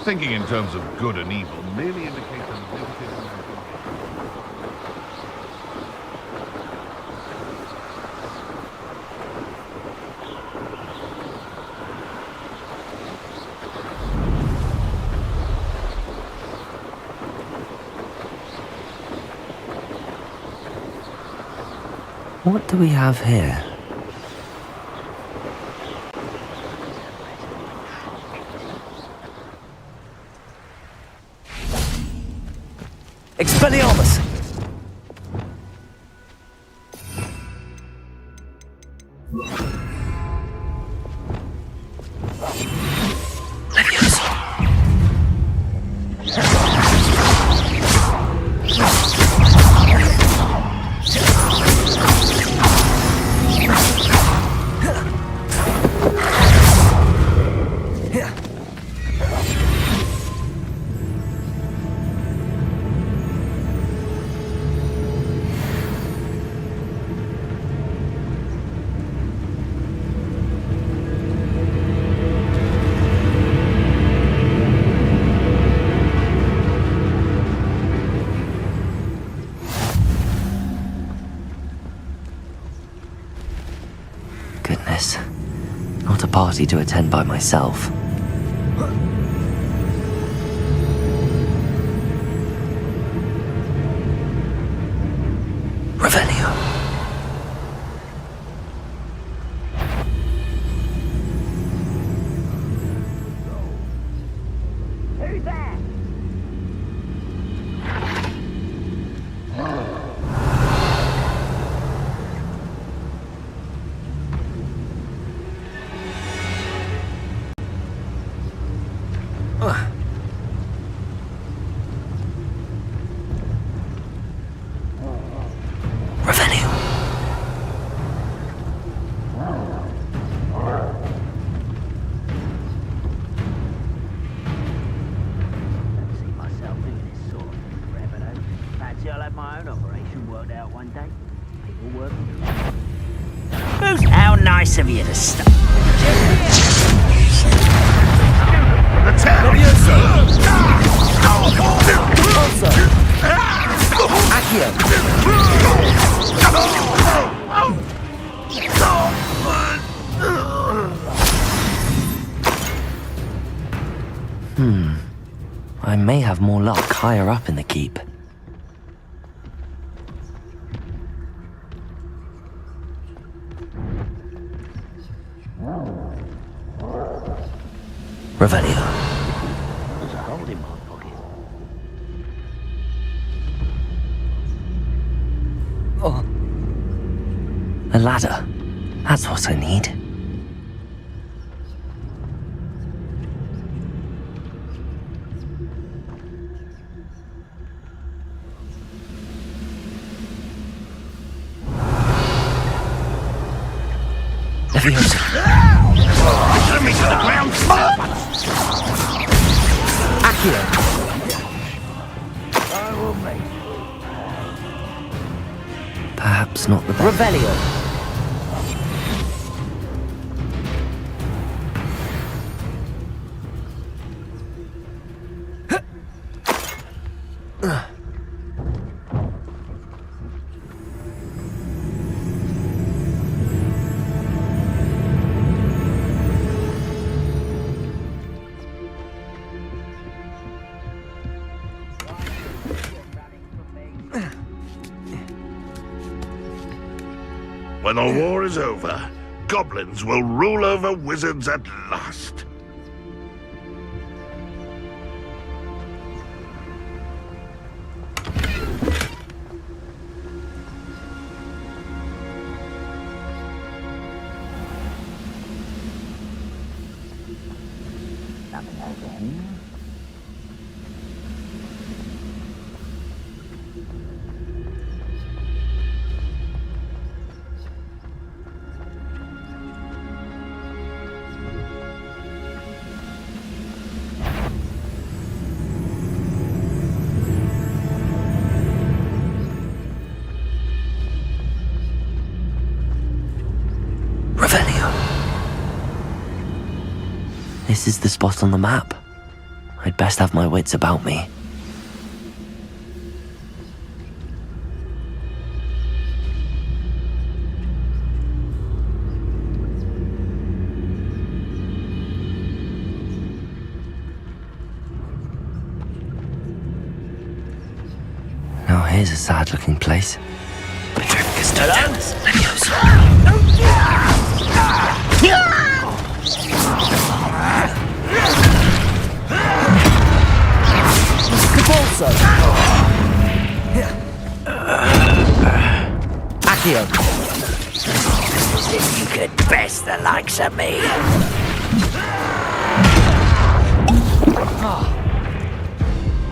Thinking in terms of good and evil merely indicates a limited amount of... What do we have here? Expelliarmus! Goodness. Not a party to attend by myself. Revelio. Who's there? Revelio. Don't see myself doing this sort of thing forever though. Fancy I'll have my own operation worked out one day. People working for me. How nice of you to stop. The town! I may have more luck higher up in the keep. Revelio. There's a hole in my pocket. Oh. A ladder. That's what I need. Leviosa. Turn me to the ground! Accio. I will make Perhaps not the best. Revelio. When the war is over, goblins will rule over wizards at last. nothing over here. This is the spot on the map. I'd best have my wits about me. Now here's a sad-looking place. Accio. As if you could best the likes of me.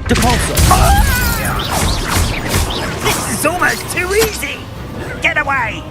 Depulso. This is almost too easy! Get away!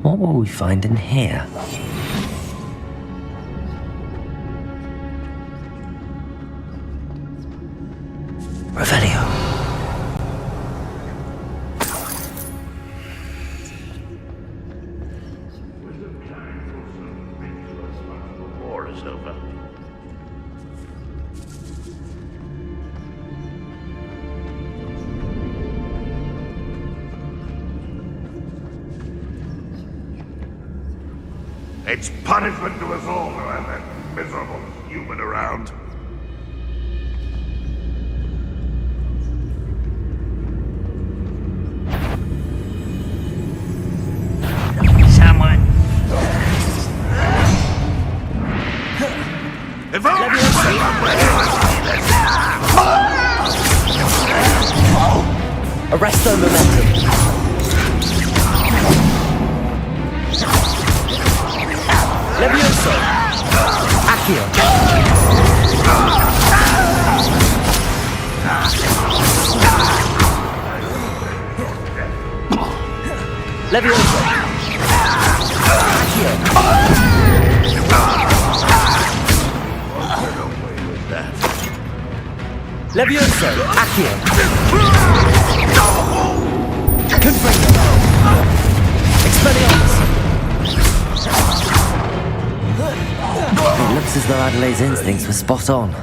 What will we find in here? Revelio. War is over. It's punishment to us all to have that miserable human around. Someone. If only Arresto momentum. Levioso. Accio. Levioso. Accio. Levioso. Accio. Confringo. Expelliarmus. It looks as though Adelaide's instincts were spot on.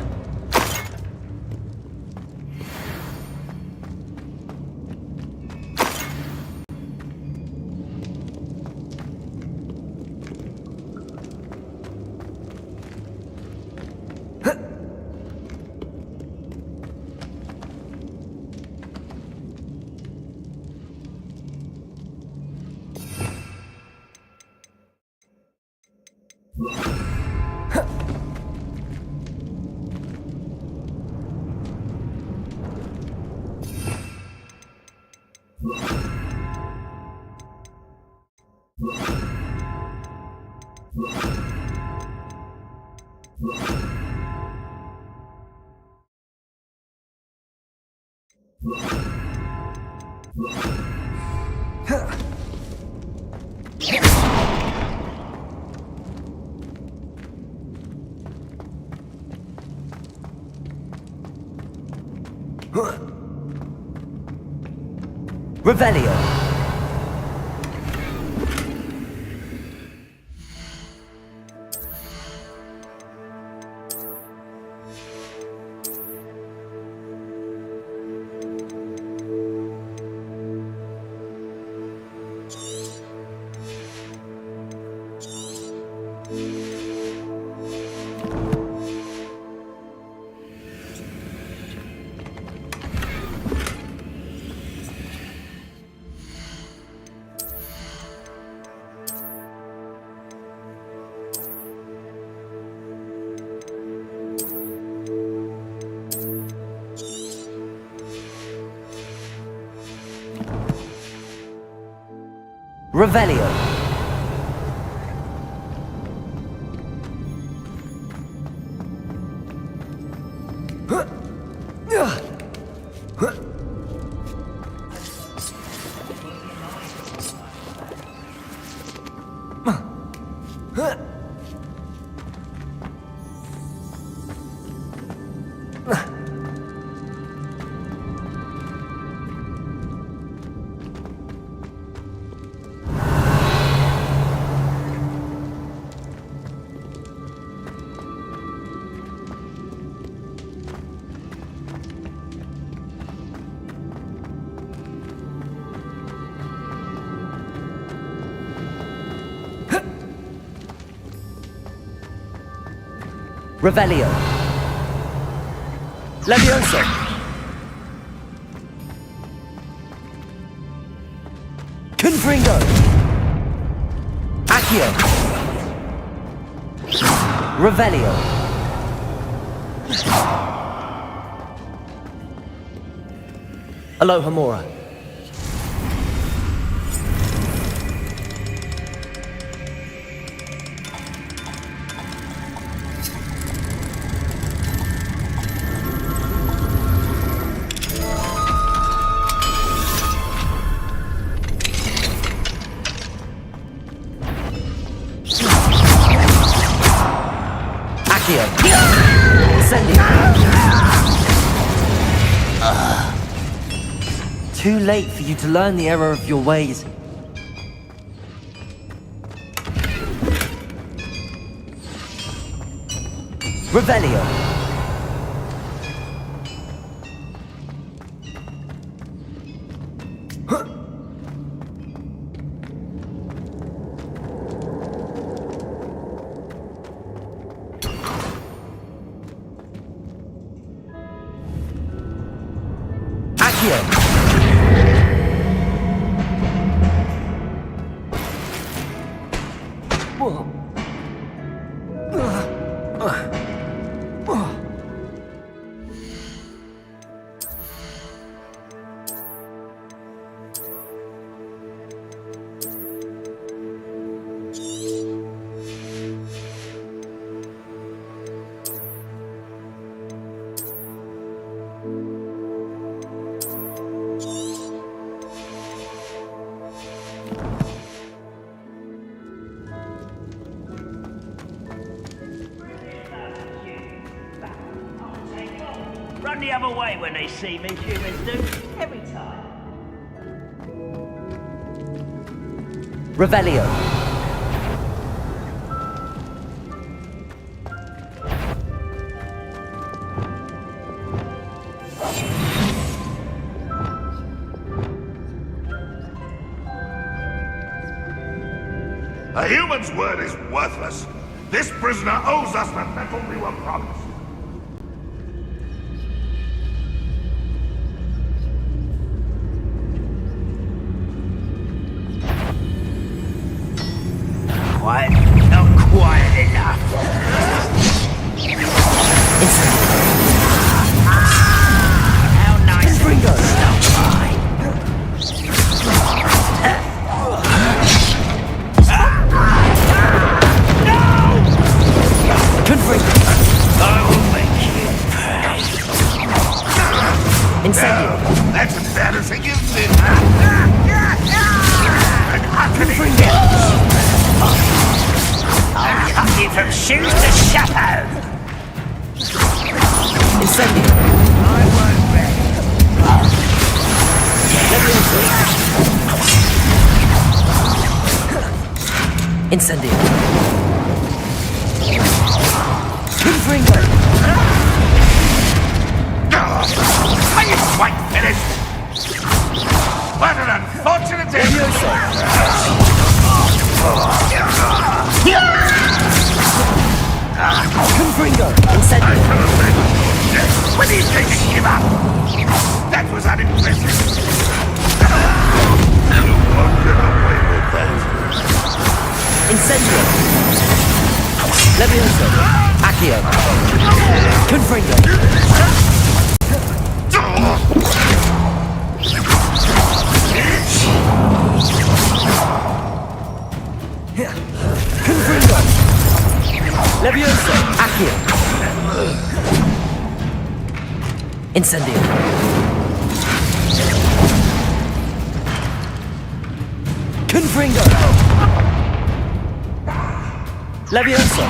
Revelio. Revelio. Revelio. Levioso. Confringo. Accio. Revelio. Aloha Mora. Too late for you to learn the error of your ways. Revelio. Accio. Run the other way when they see me, humans do. Every time. Revelio. A human's word is worthless. This prisoner owes us the metal we were promised. Quiet. Not quiet enough. How nice of you to stop by. I will make you pay. Incendio. That's embarrassing, isn't it? An utterly I'll cut you from shoes to chapeau. Incendio. I won't rest. Incendio. Confringo. Are you quite finished? What an unfortunate day! Confringo. Incendio. When do you think you give up? That was unimpressive. You won't get away with that. Incendio. Levioso. Accio. Confringo. Incendio. Confringo. Levioso.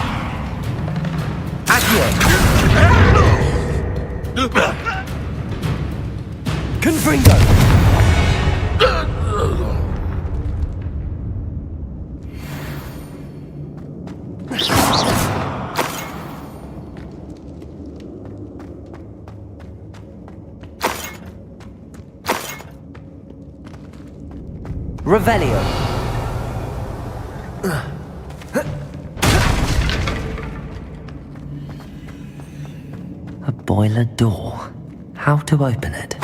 Accio. Confringo. Revelio. A boiler door. How to open it?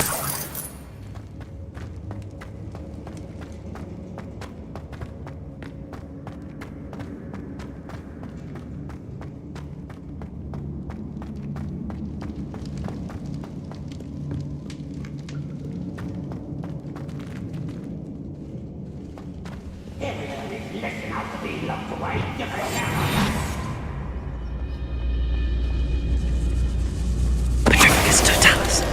Petrificus totalis.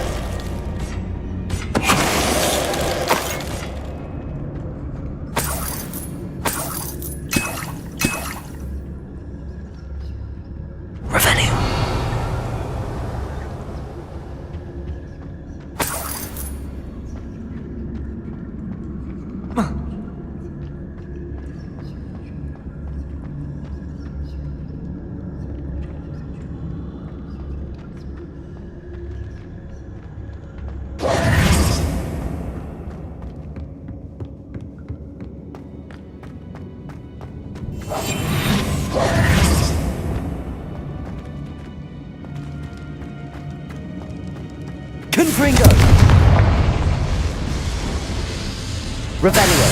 Revelio. Confringo. Revelio.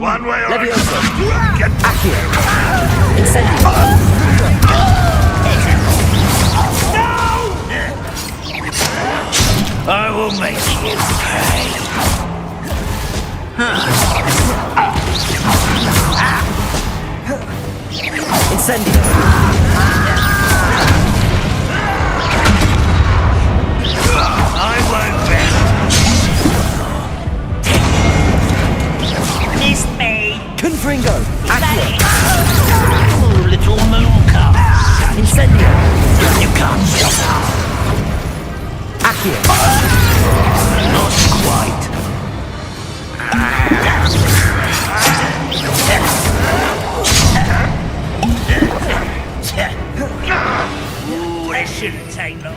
One way or Levioso. another. Get Accio. Incendio. I will make you pay. Incendio. I won't bet. It's me. Confringo. Accio. Oh, little mooncup. Incendio. You can't stop. Accio. Not quite. Ooh, this shouldn't take long.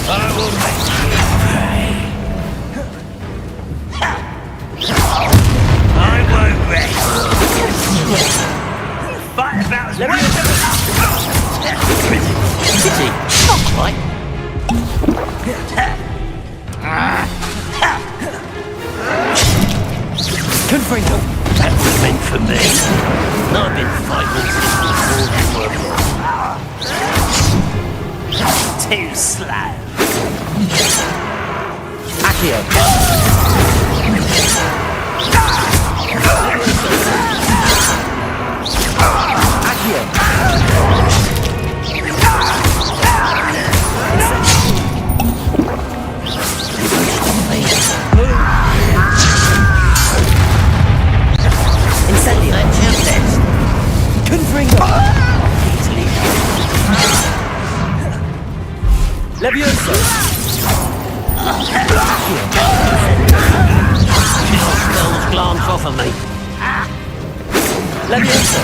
I will make you pay. I won't rest. Fight about as much City. Not quite. Confringo. That was meant for me. I've been fighting since before you were born. Too slow. Accio. Incendio. That's your best. Confringo. Easily. Levioso! Spells glance off of me. Levioso!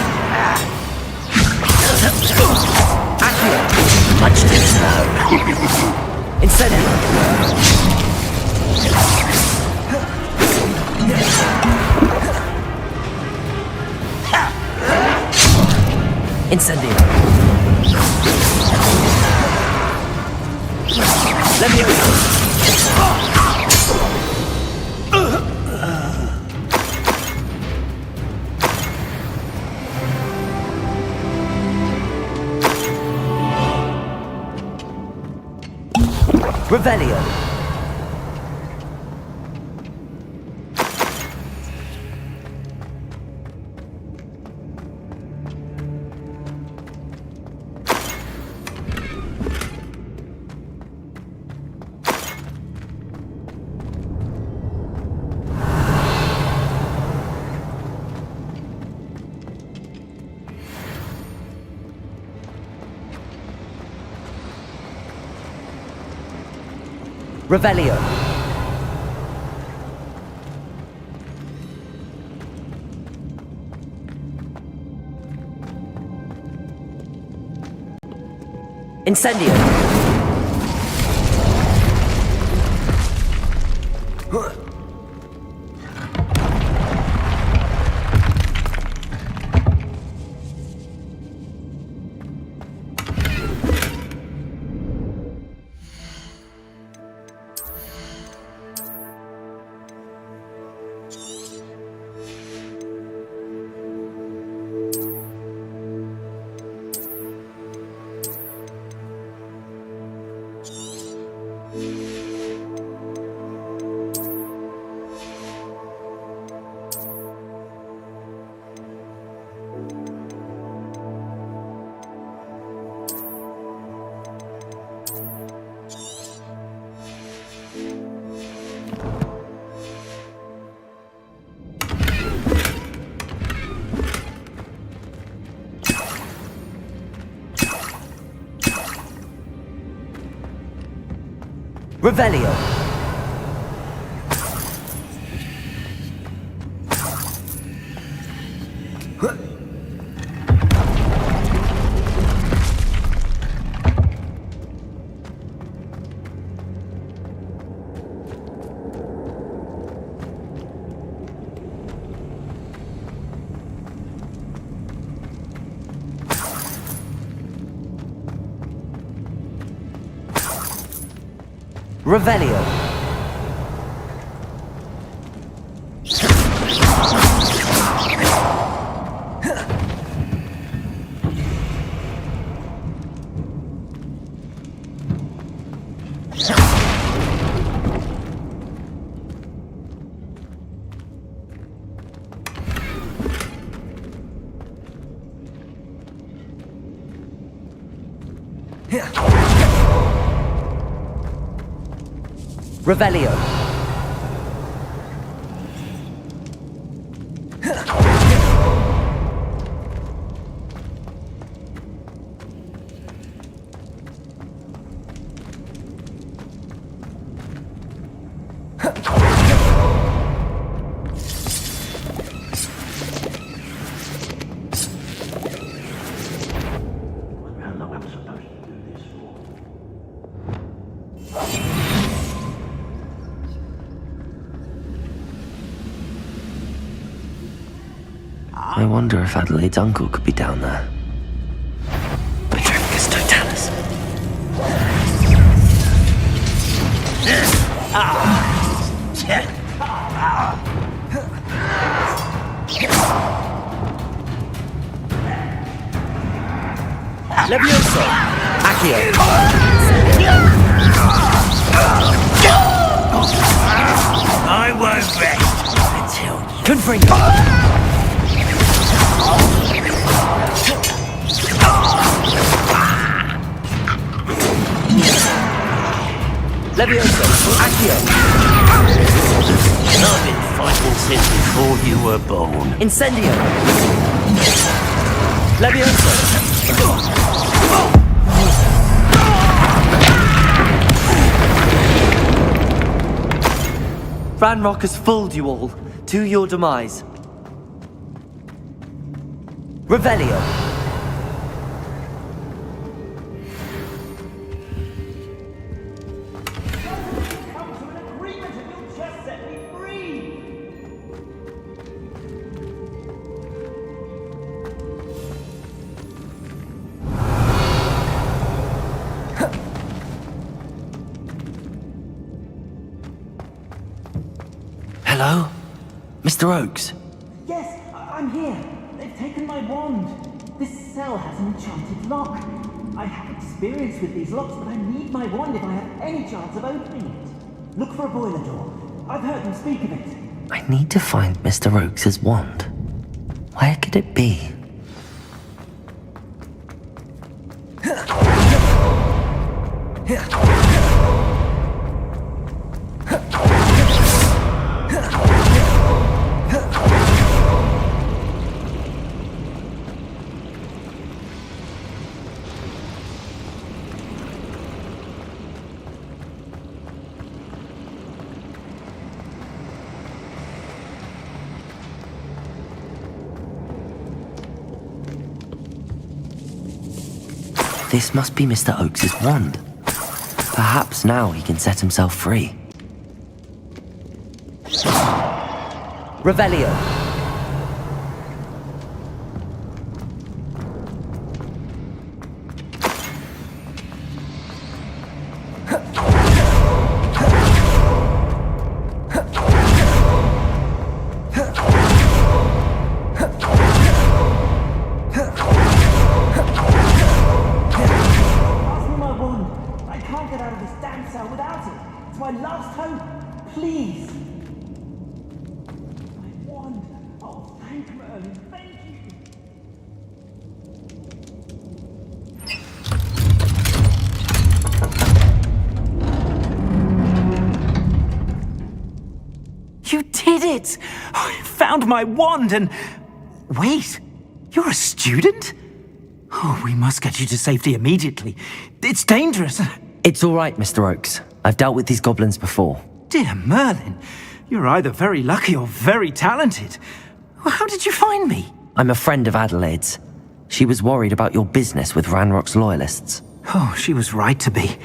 Accio! Much too slow. Incendio! Incendio! Levioso! Revelio! Revelio! Incendio! Revelio! Revelio! Revelio! I wonder if Adelaide's uncle could be down there. Petricus totalis. Levioso! Accio! I won't rest until you... Confringo! Levioso! Accio! I've been fighting since before you were born. Incendio! Levioso! Ranrock has fooled you all, to your demise. Revelio! Hello? Mr. Oakes? Yes, I'm here. They've taken my wand. This cell has an enchanted lock. I have experience with these locks, but I need my wand if I have any chance of opening it. Look for a boiler door. I've heard them speak of it. I need to find Mr. Oakes' wand. Where could it be? This must be Mr. Oakes' wand. Perhaps now he can set himself free. Revelio! You did it! I found my wand and... Wait, you're a student? Oh, we must get you to safety immediately. It's dangerous. It's all right, Mr. Oakes. I've dealt with these goblins before. Dear Merlin, you're either very lucky or very talented. How did you find me? I'm a friend of Adelaide's. She was worried about your business with Ranrock's loyalists. Oh, she was right to be.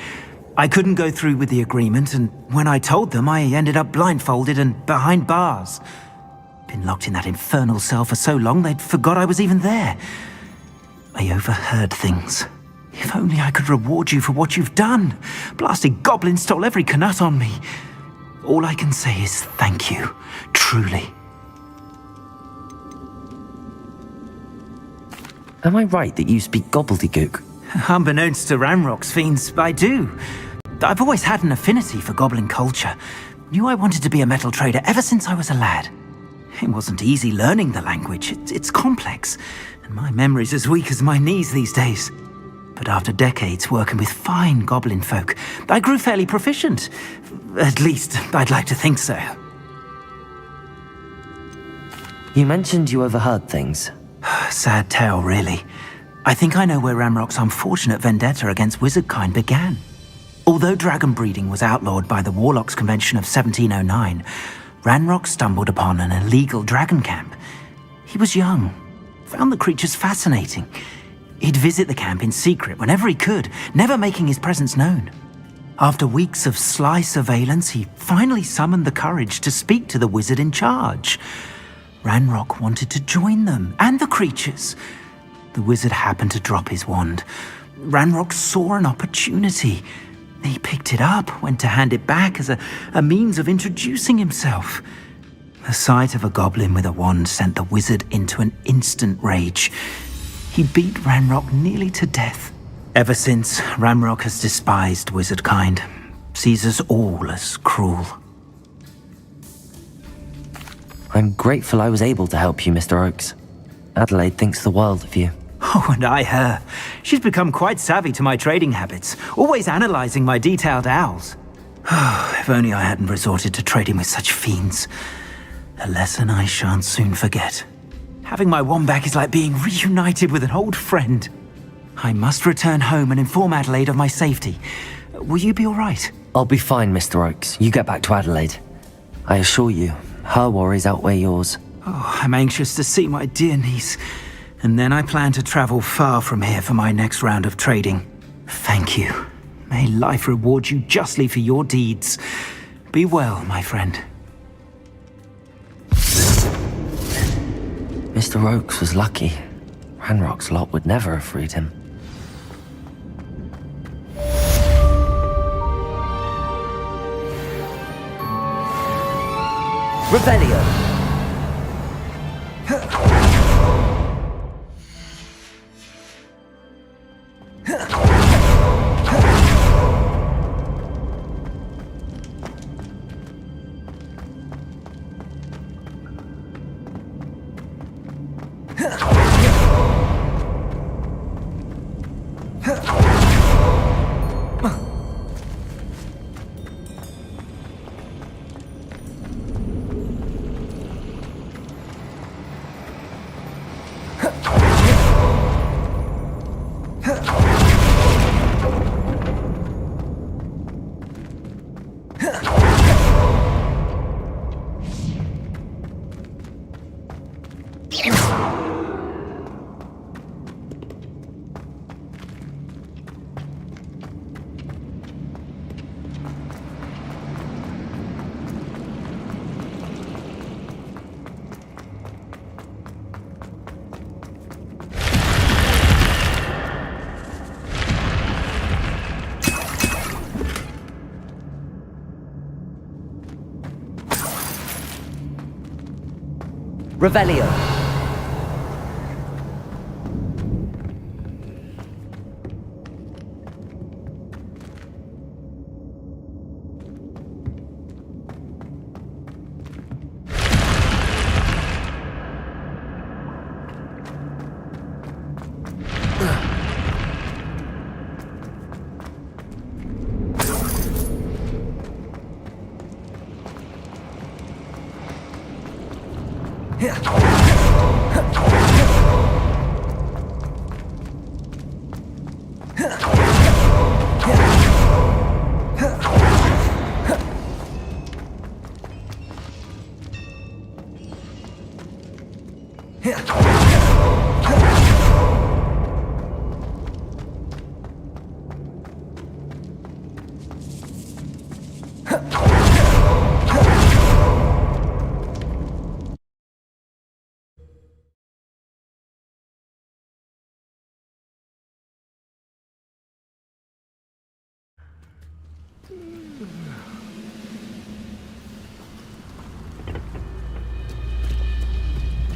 I couldn't go through with the agreement, and when I told them, I ended up blindfolded and behind bars. Been locked in that infernal cell for so long, they'd forgot I was even there. I overheard things. If only I could reward you for what you've done. Blasted goblin stole every canut on me. All I can say is thank you, truly. Am I right that you speak gobbledygook? Unbeknownst to Ranrock's fiends, I do. I've always had an affinity for goblin culture. Knew I wanted to be a metal trader ever since I was a lad. It wasn't easy learning the language. It's complex, and my memory's as weak as my knees these days. But after decades working with fine goblin folk, I grew fairly proficient. At least, I'd like to think so. You mentioned you overheard things. Sad tale, really. I think I know where Ranrock's unfortunate vendetta against wizardkind began. Although dragon breeding was outlawed by the Warlocks Convention of 1709, Ranrock stumbled upon an illegal dragon camp. He was young, found the creatures fascinating. He'd visit the camp in secret whenever he could, never making his presence known. After weeks of sly surveillance, he finally summoned the courage to speak to the wizard in charge. Ranrock wanted to join them, and the creatures. The wizard happened to drop his wand. Ranrock saw an opportunity. He picked it up, went to hand it back as a means of introducing himself. The sight of a goblin with a wand sent the wizard into an instant rage. He beat Ranrock nearly to death. Ever since, Ranrock has despised wizardkind, sees us all as cruel. I'm grateful I was able to help you, Mr. Oakes. Adelaide thinks the world of you. Oh, and I her. She's become quite savvy to my trading habits, always analyzing my detailed owls. If only I hadn't resorted to trading with such fiends. A lesson I shan't soon forget. Having my wand back is like being reunited with an old friend. I must return home and inform Adelaide of my safety. Will you be all right? I'll be fine, Mr. Oakes. You get back to Adelaide. I assure you, her worries outweigh yours. Oh, I'm anxious to see my dear niece. And then I plan to travel far from here for my next round of trading. Thank you. May life reward you justly for your deeds. Be well, my friend. Mr. Oakes was lucky. Ranrock's lot would never have freed him. Revelio! Revelio.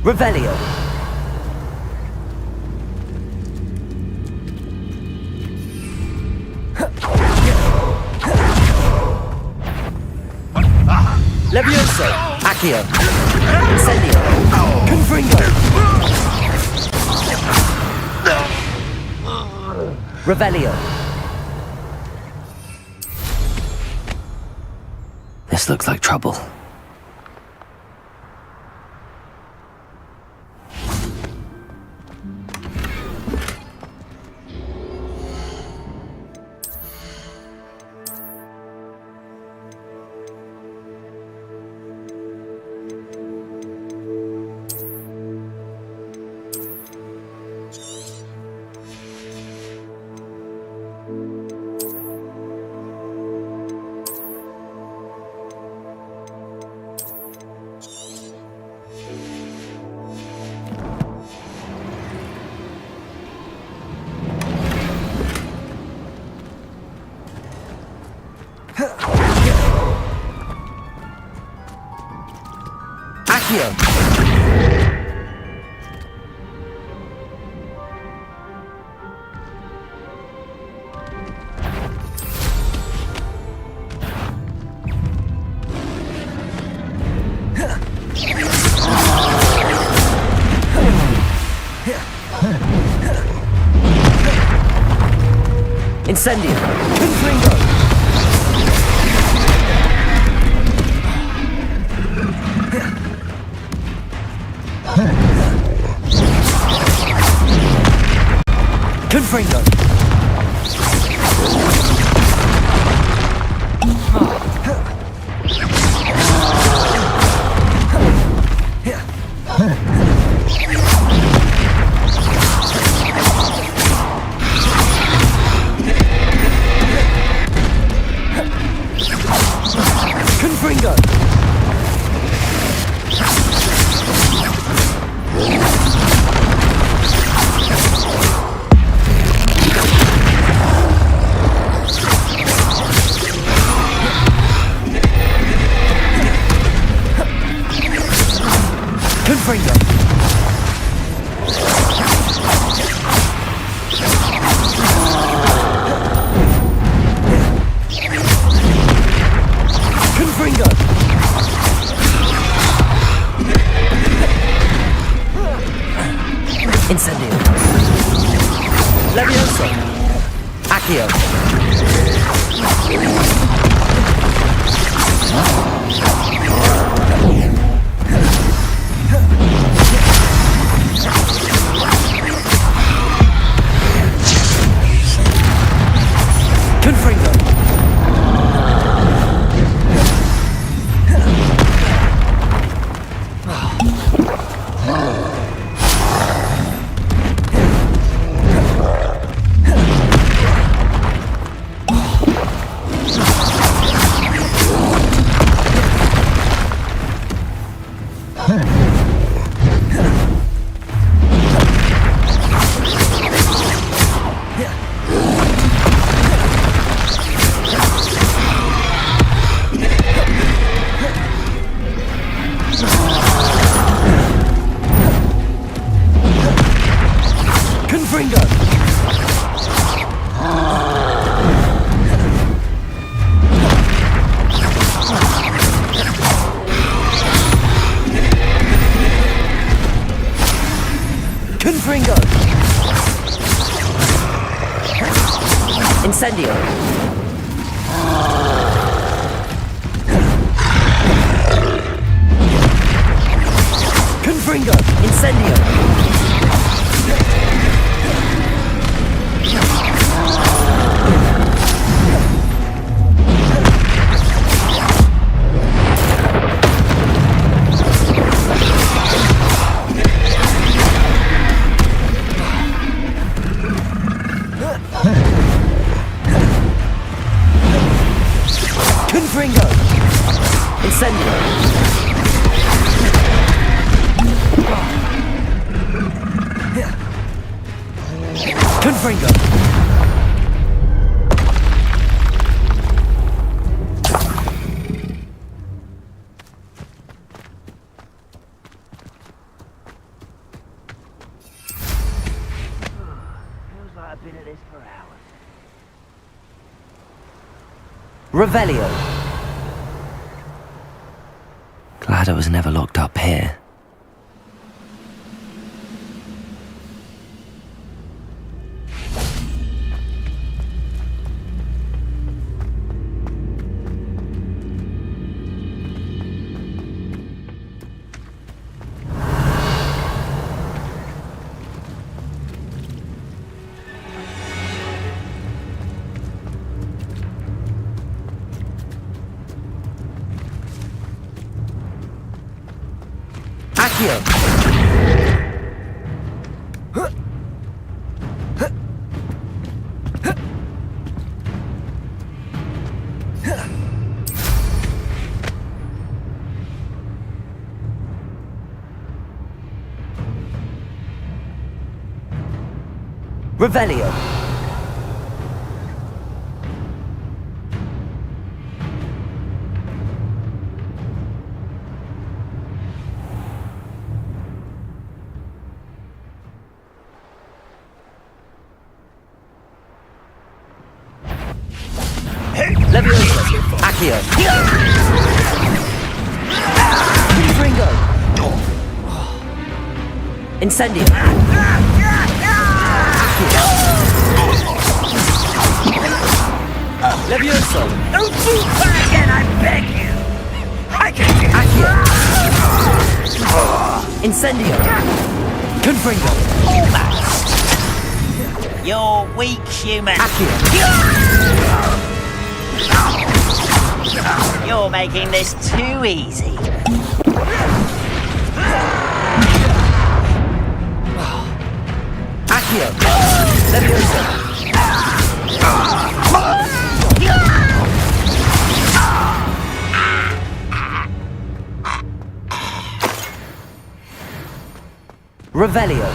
Revelio. Levioso. Accio. Incendio. Confringo. Revelio. This looks like trouble. Incendio. Confringo. Confringo. Incendio. Levioso. Accio. Confringo. Confringo. Incendio. Confringo. Incendio. Confringo. Incendio. Confringo. Feels like I've been at this for hours. Revelio. Glad I was never locked up here. Accio. Revelio. Levioso. Accio. Confringo. Incendio. Levioso. Don't do that again, I beg you! I can do Accio. Incendio. Confringo. You're weak, human. Accio. You're making this too easy. Accio. Levioso. Revelio.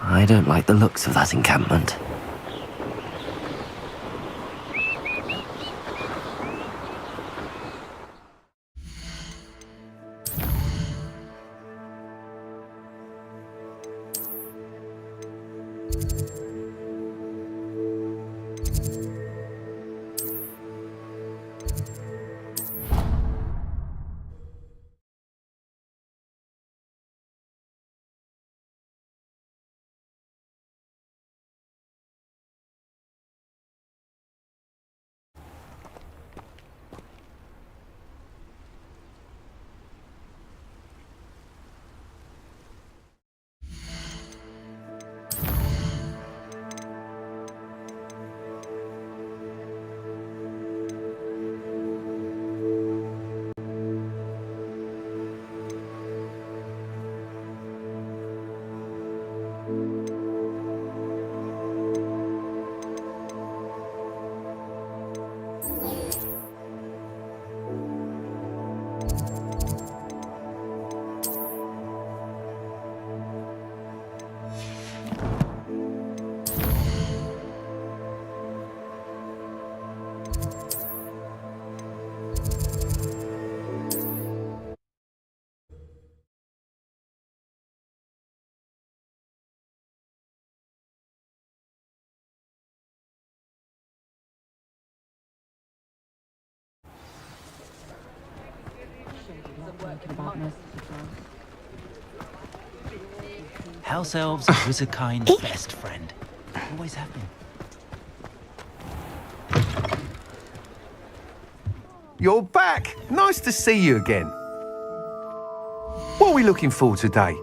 I don't like the looks of that encampment. House elves are Wizardkind's best friend. Always have been. You're back! Nice to see you again. What are we looking for today?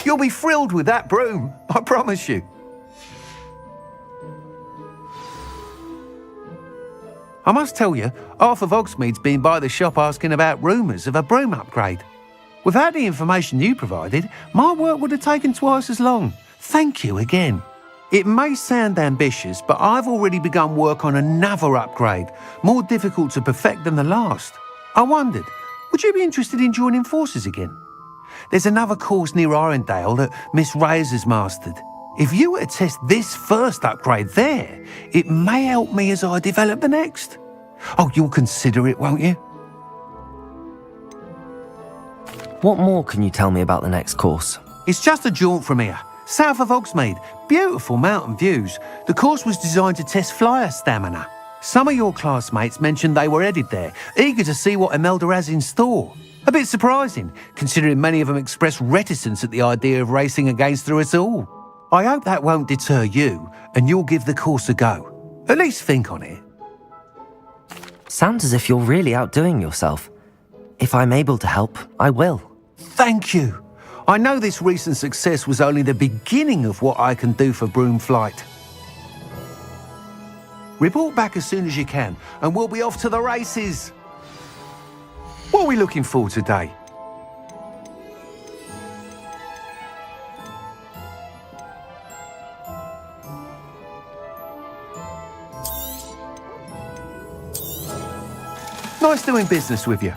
You'll be thrilled with that broom, I promise you. I must tell you, half of Hogsmeade's been by the shop asking about rumours of a broom upgrade. Without the information you provided, my work would have taken twice as long. Thank you again. It may sound ambitious, but I've already begun work on another upgrade, more difficult to perfect than the last. I wondered, would you be interested in joining forces again? There's another course near Arendelle that Miss Reyes has mastered. If you were to test this first upgrade there, it may help me as I develop the next. Oh, you'll consider it, won't you? What more can you tell me about the next course? It's just a jaunt from here, south of Hogsmeade. Beautiful mountain views. The course was designed to test flyer stamina. Some of your classmates mentioned they were headed there, eager to see what Imelda has in store. A bit surprising, considering many of them expressed reticence at the idea of racing against her at all. I hope that won't deter you, and you'll give the course a go. At least think on it. Sounds as if you're really outdoing yourself. If I'm able to help, I will. Thank you. I know this recent success was only the beginning of what I can do for Broomflight. Report back as soon as you can, and we'll be off to the races. What are we looking for today? Nice doing business with you.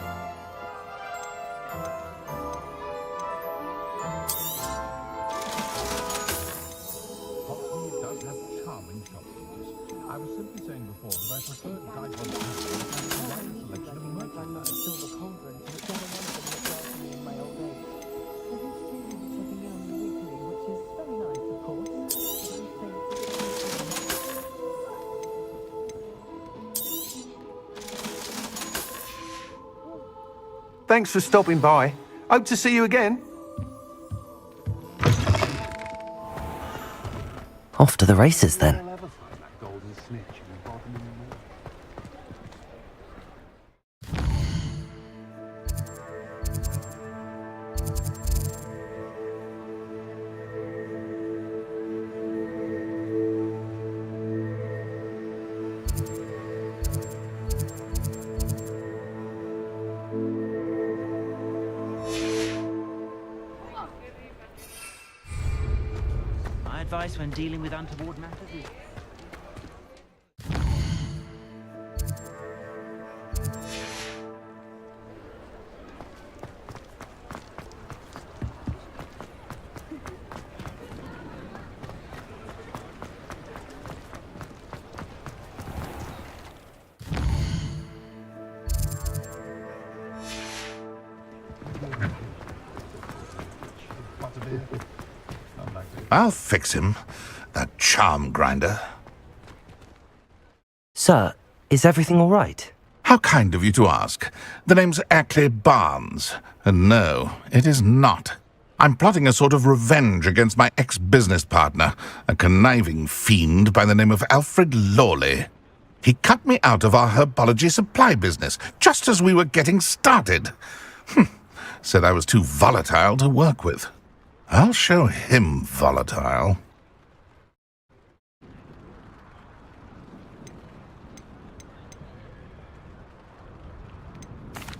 Thanks for stopping by. Hope to see you again. Off to the races then. Advice when dealing with untoward matters is... I'll fix him, that charm grinder. Sir, is everything all right? How kind of you to ask. The name's Ackley Barnes, and no, it is not. I'm plotting a sort of revenge against my ex-business partner, a conniving fiend by the name of Alfred Lawley. He cut me out of our herbology supply business, just as we were getting started. Said I was too volatile to work with. I'll show him volatile.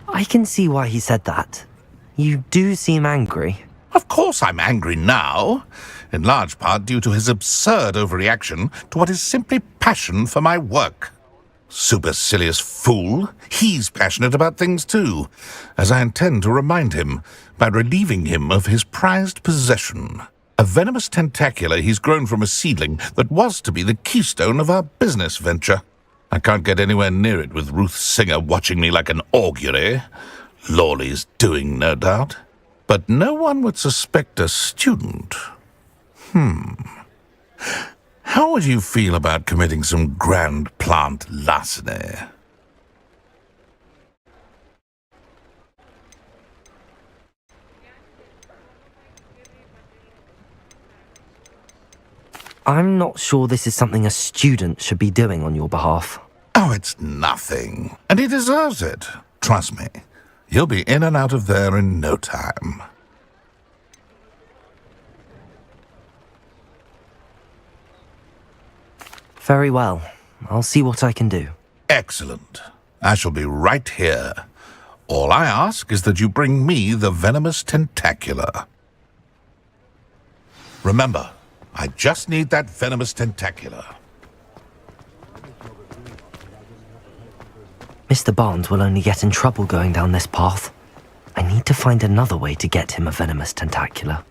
I can see why he said that. You do seem angry. Of course I'm angry now, in large part due to his absurd overreaction to what is simply passion for my work. Supercilious fool, he's passionate about things too, as I intend to remind him by relieving him of his prized possession, a venomous tentacula he's grown from a seedling that was to be the keystone of our business venture. I can't get anywhere near it with Ruth Singer watching me like an augury. Lawley's doing, no doubt. But no one would suspect a student. How would you feel about committing some grand plant larceny? I'm not sure this is something a student should be doing on your behalf. Oh, it's nothing. And he deserves it. Trust me. You'll be in and out of there in no time. Very well. I'll see what I can do. Excellent. I shall be right here. All I ask is that you bring me the venomous tentacula. Remember, I just need that venomous tentacula. Mr. Barnes will only get in trouble going down this path. I need to find another way to get him a venomous tentacula.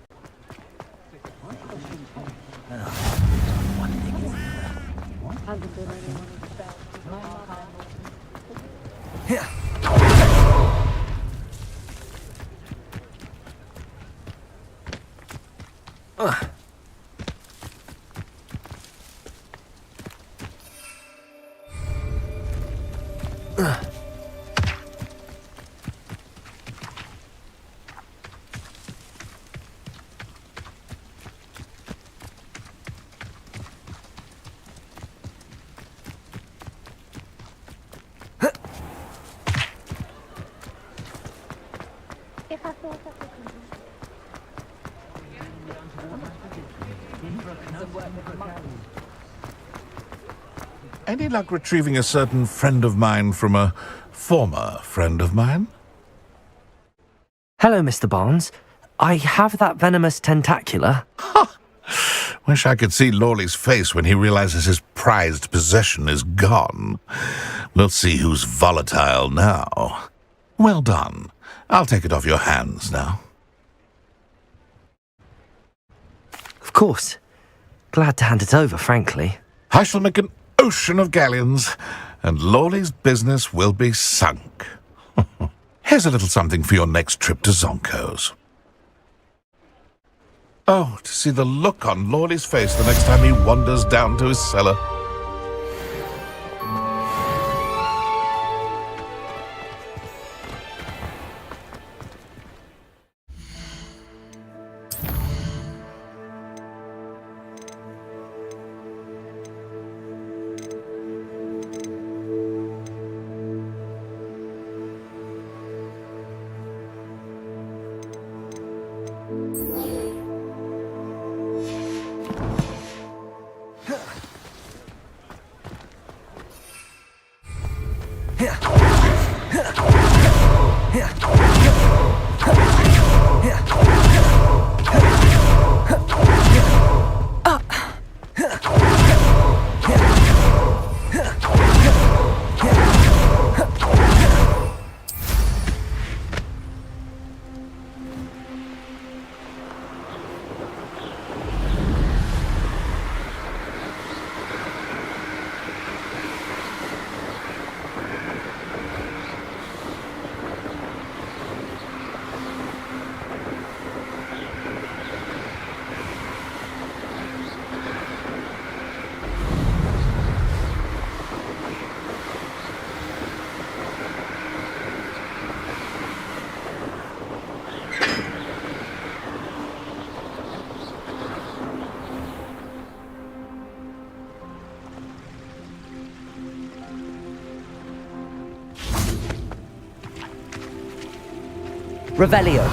Any luck retrieving a certain friend of mine from a former friend of mine? Hello, Mr. Barnes. I have that venomous tentacula. Wish I could see Lawley's face when he realizes his prized possession is gone. We'll see who's volatile now. Well done. I'll take it off your hands now. Of course. Glad to hand it over, frankly. I shall make an ocean of galleons, and Lawley's business will be sunk. Here's a little something for your next trip to Zonko's. Oh, to see the look on Lawley's face the next time he wanders down to his cellar. Revelio.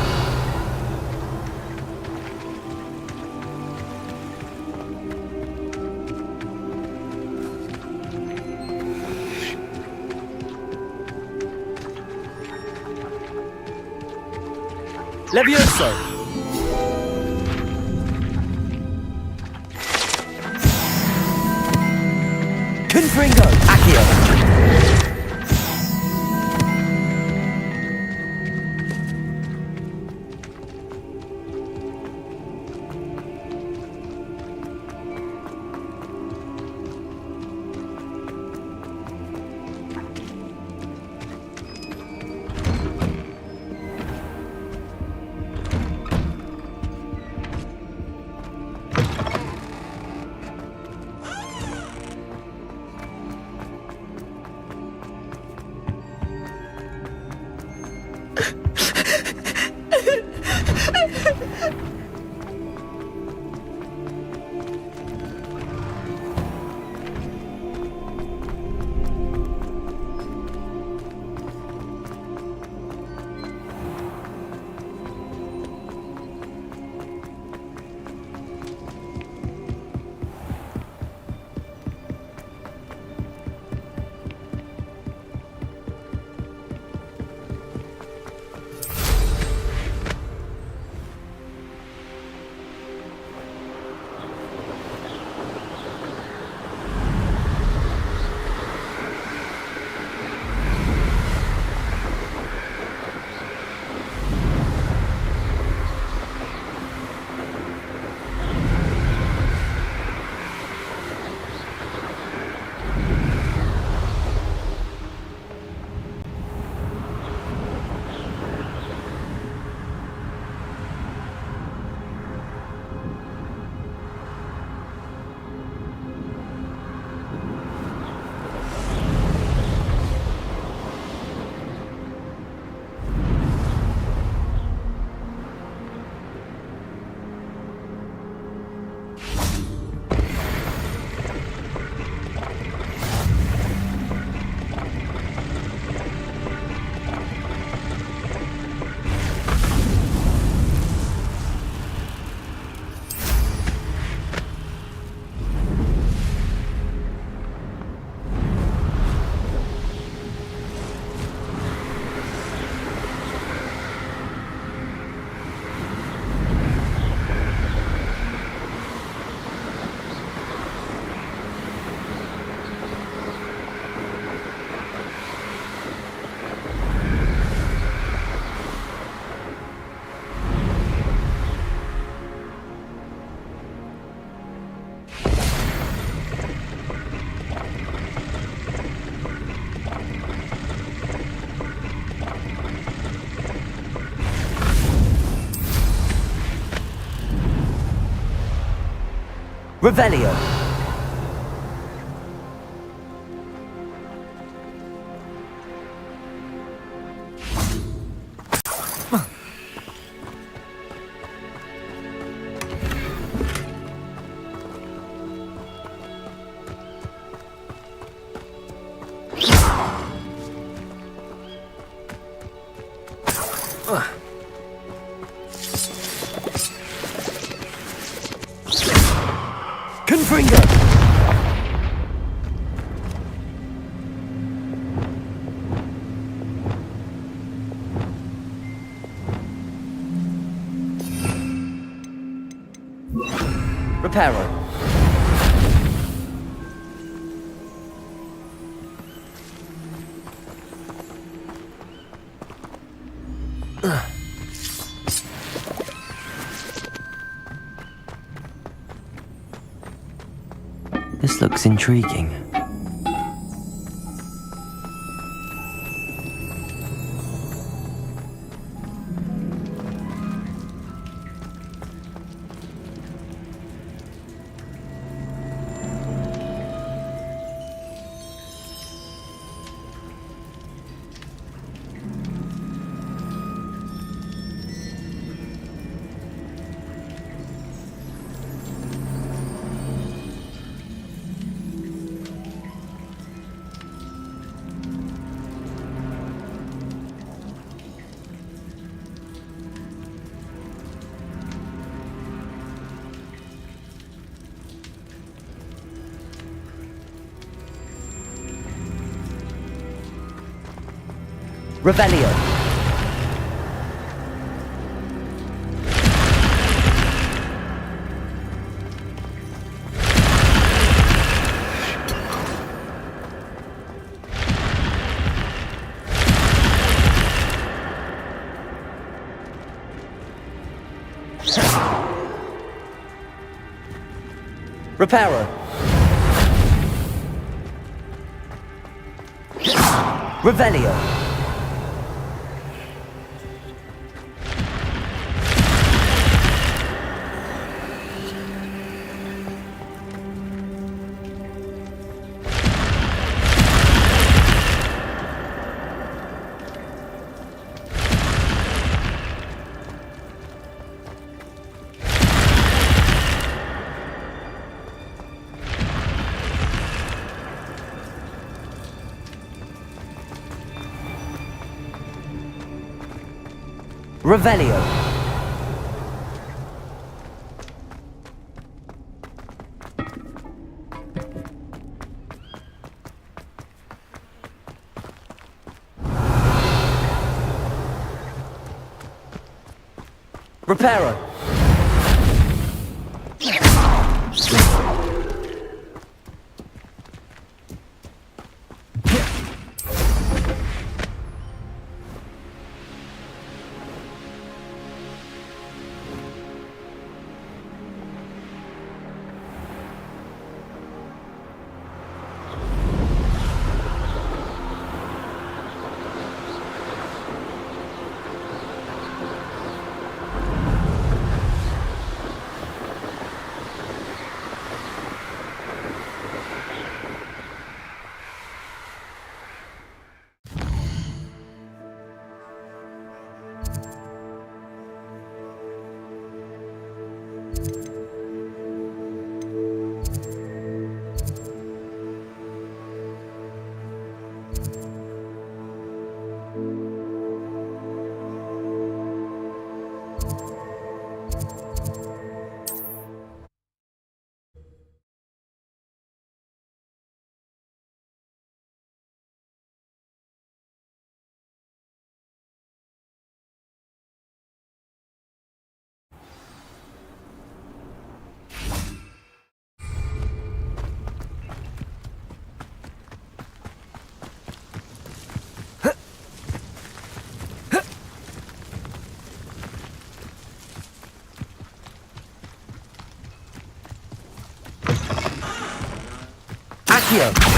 Levioso! Confringo! Accio! Revelio. Confringo! Reparo. This looks intriguing. Revelio. Reparo. Revelio. Revelio. Reparo. Accio.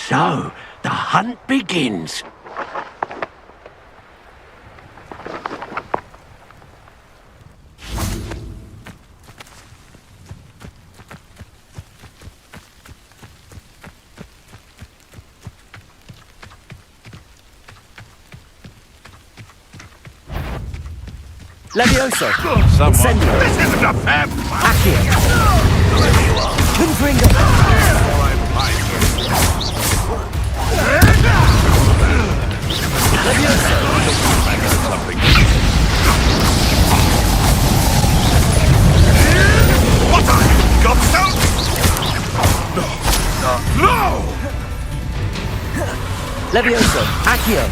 So, the hunt begins. Levioso. Someone. This isn't a fair fight. Accio. Confringo. Levioso. What are you, gobstone? No! Levioso. Accio.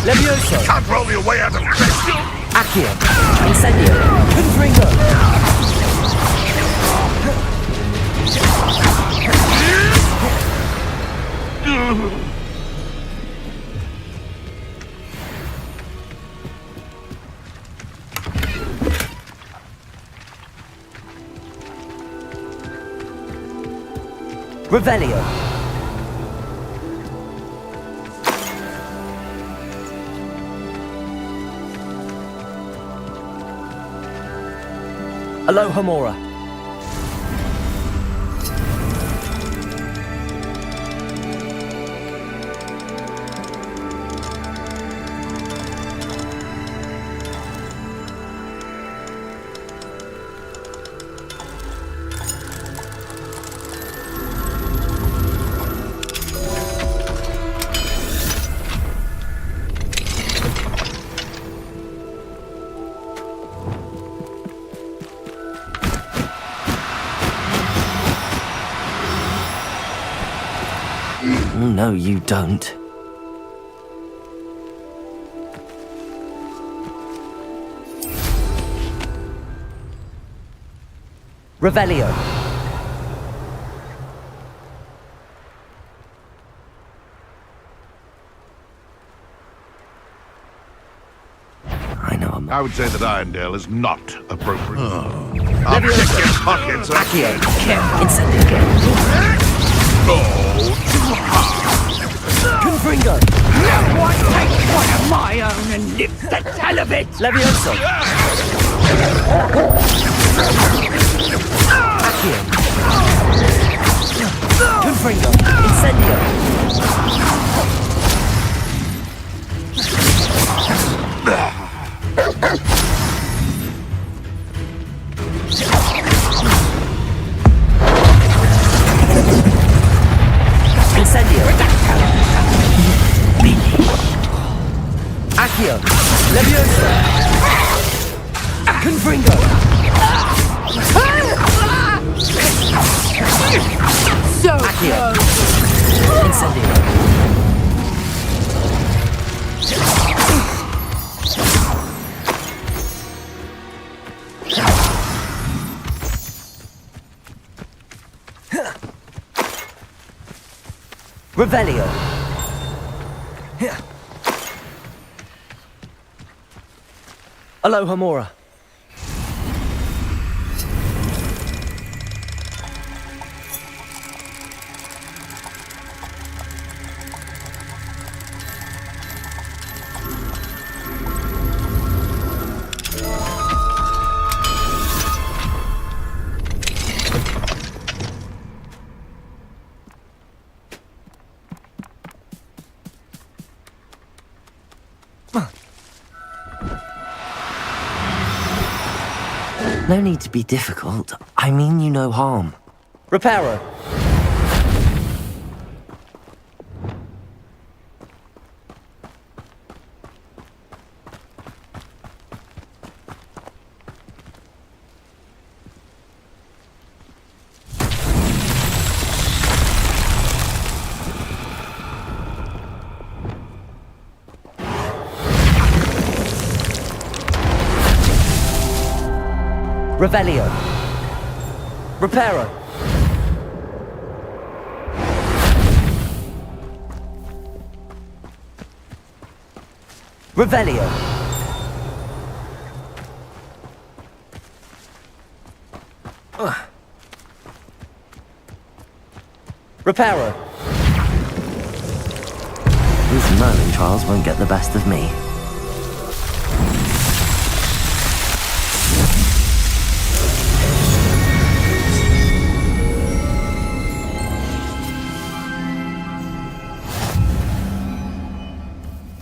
Levioso. Can't roll your way out of this. Accio. Incendio. Confringo. Revelio. Alohomora. Oh, no, you don't. Revelio. I would say that Irondale is not appropriate. I'll check your pockets. Accio. Confringo. Now I take one of my own and nip the tail of it! Levioso. Accio. Confringo. Incendio. Incendio. Accio. Levioso. Confringo. So Accio. close. Incendio. Revelio. Aloha Mora. No need to be difficult. I mean you no harm. Reparo. Revelio. Reparo. Revelio. Reparo. These Merlin trials won't get the best of me.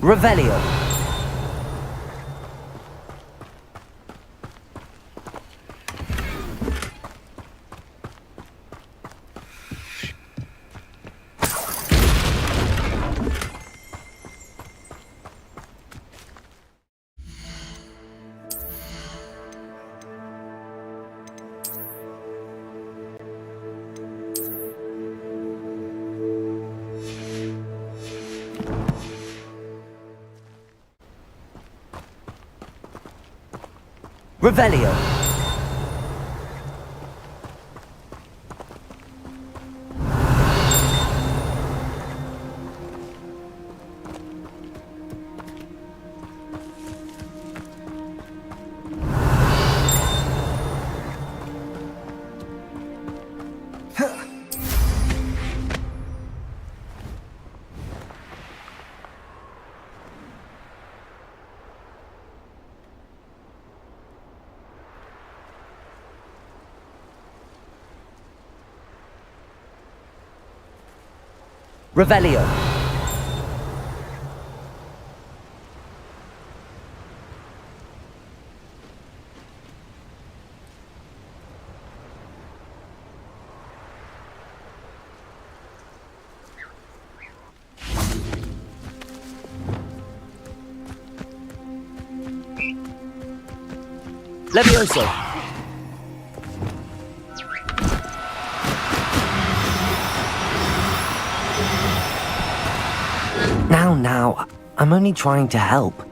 Revelio. Revelio. Revelio. Levioso. Now, I'm only trying to help.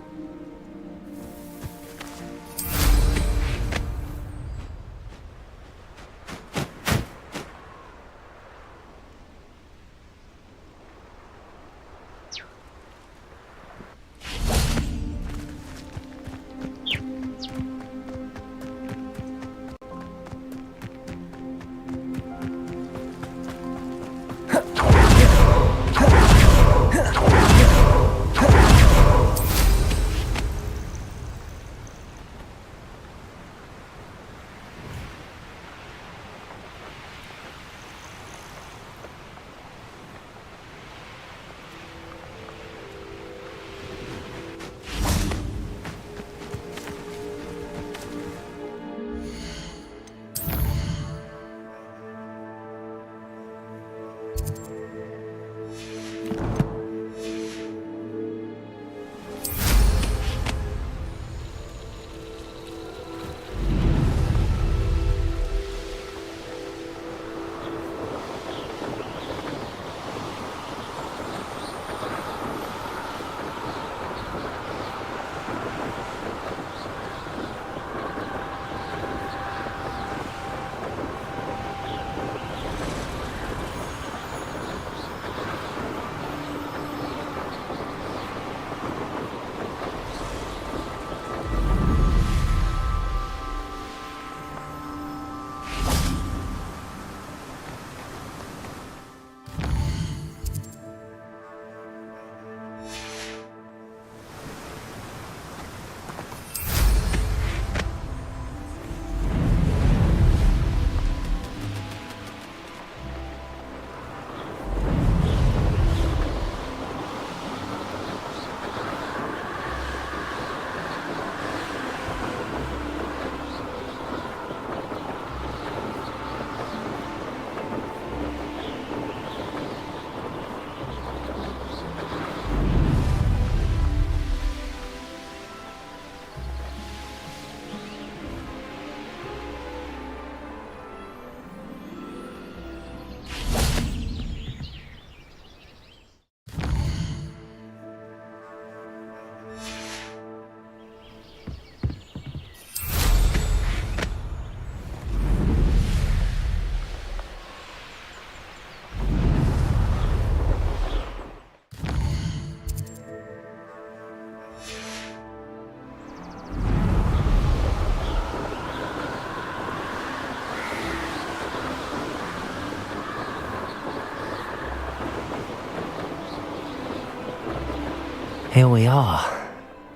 Here we are.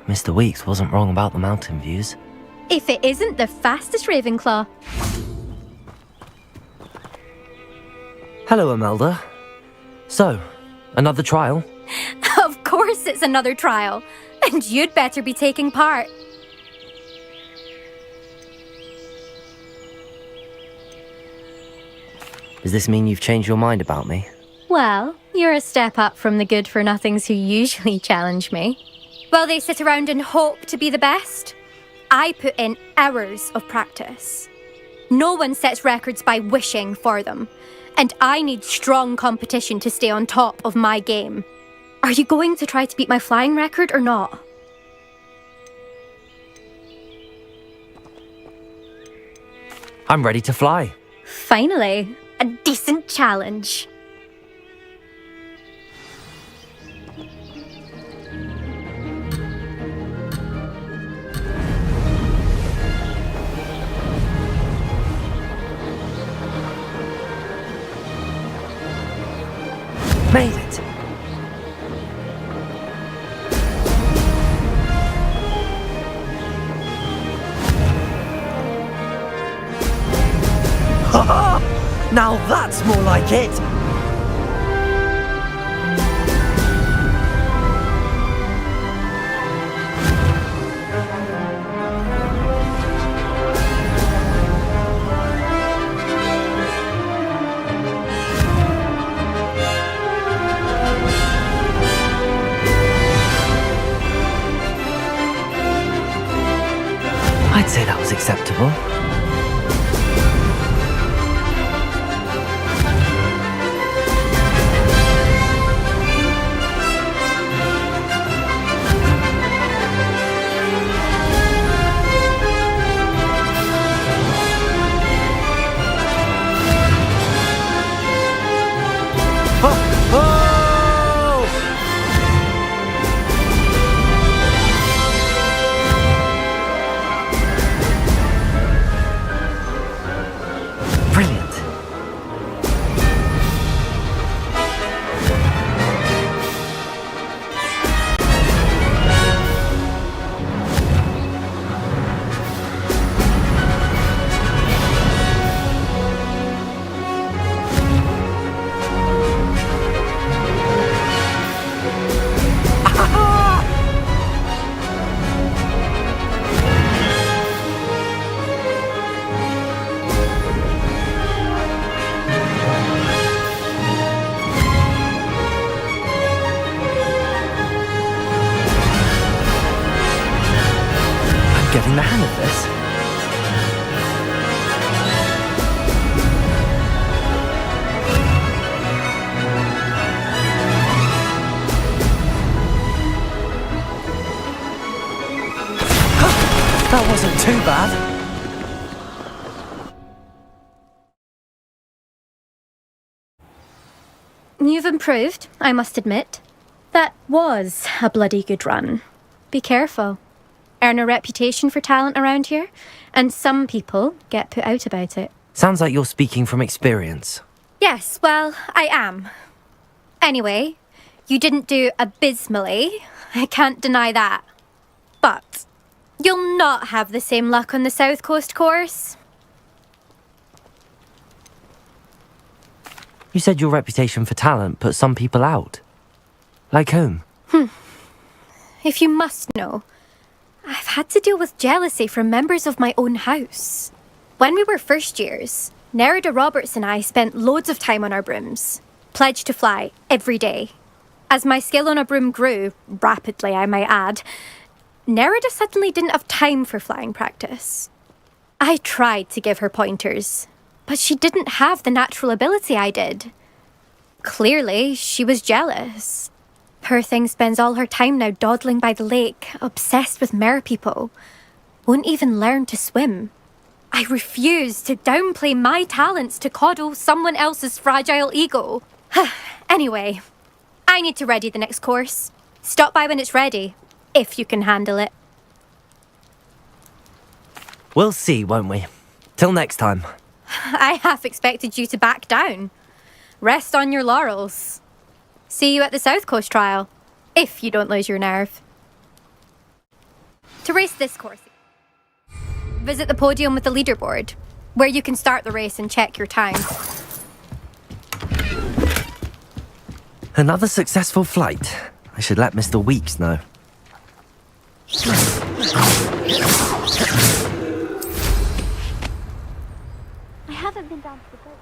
Mr. Weeks wasn't wrong about the mountain views. If it isn't the fastest Ravenclaw. Hello, Imelda. So, another trial? Of course it's another trial. And you'd better be taking part. Does this mean you've changed your mind about me? Well, you're a step up from the good-for-nothings who usually challenge me. While they sit around and hope to be the best, I put in hours of practice. No one sets records by wishing for them, and I need strong competition to stay on top of my game. Are you going to try to beat my flying record or not? I'm ready to fly. Finally, a decent challenge. Made it! Now that's more like it! I'd say that was acceptable. using the Hannafers? That wasn't too bad. You've improved, I must admit. That was a bloody good run. Be careful. Earn a reputation for talent around here, and some people get put out about it. Sounds like you're speaking from experience. Yes, well, I am. Anyway, you didn't do abysmally. I can't deny that. But you'll not have the same luck on the South Coast course. You said your reputation for talent put some people out. Like whom? If you must know, I've had to deal with jealousy from members of my own house. When we were first years, Nerida Roberts and I spent loads of time on our brooms, pledged to fly every day. As my skill on a broom grew, rapidly I might add, Nerida suddenly didn't have time for flying practice. I tried to give her pointers, but she didn't have the natural ability I did. Clearly, she was jealous. Poor thing spends all her time now dawdling by the lake, obsessed with merpeople. Won't even learn to swim. I refuse to downplay my talents to coddle someone else's fragile ego. Anyway, I need to ready the next course. Stop by when it's ready, if you can handle it. We'll see, won't we? Till next time. I half expected you to back down. Rest on your laurels. See you at the South Coast trial, if you don't lose your nerve. To race this course, visit the podium with the leaderboard, where you can start the race and check your time. Another successful flight. I should let Mr. Weeks know. I haven't been down to the boat.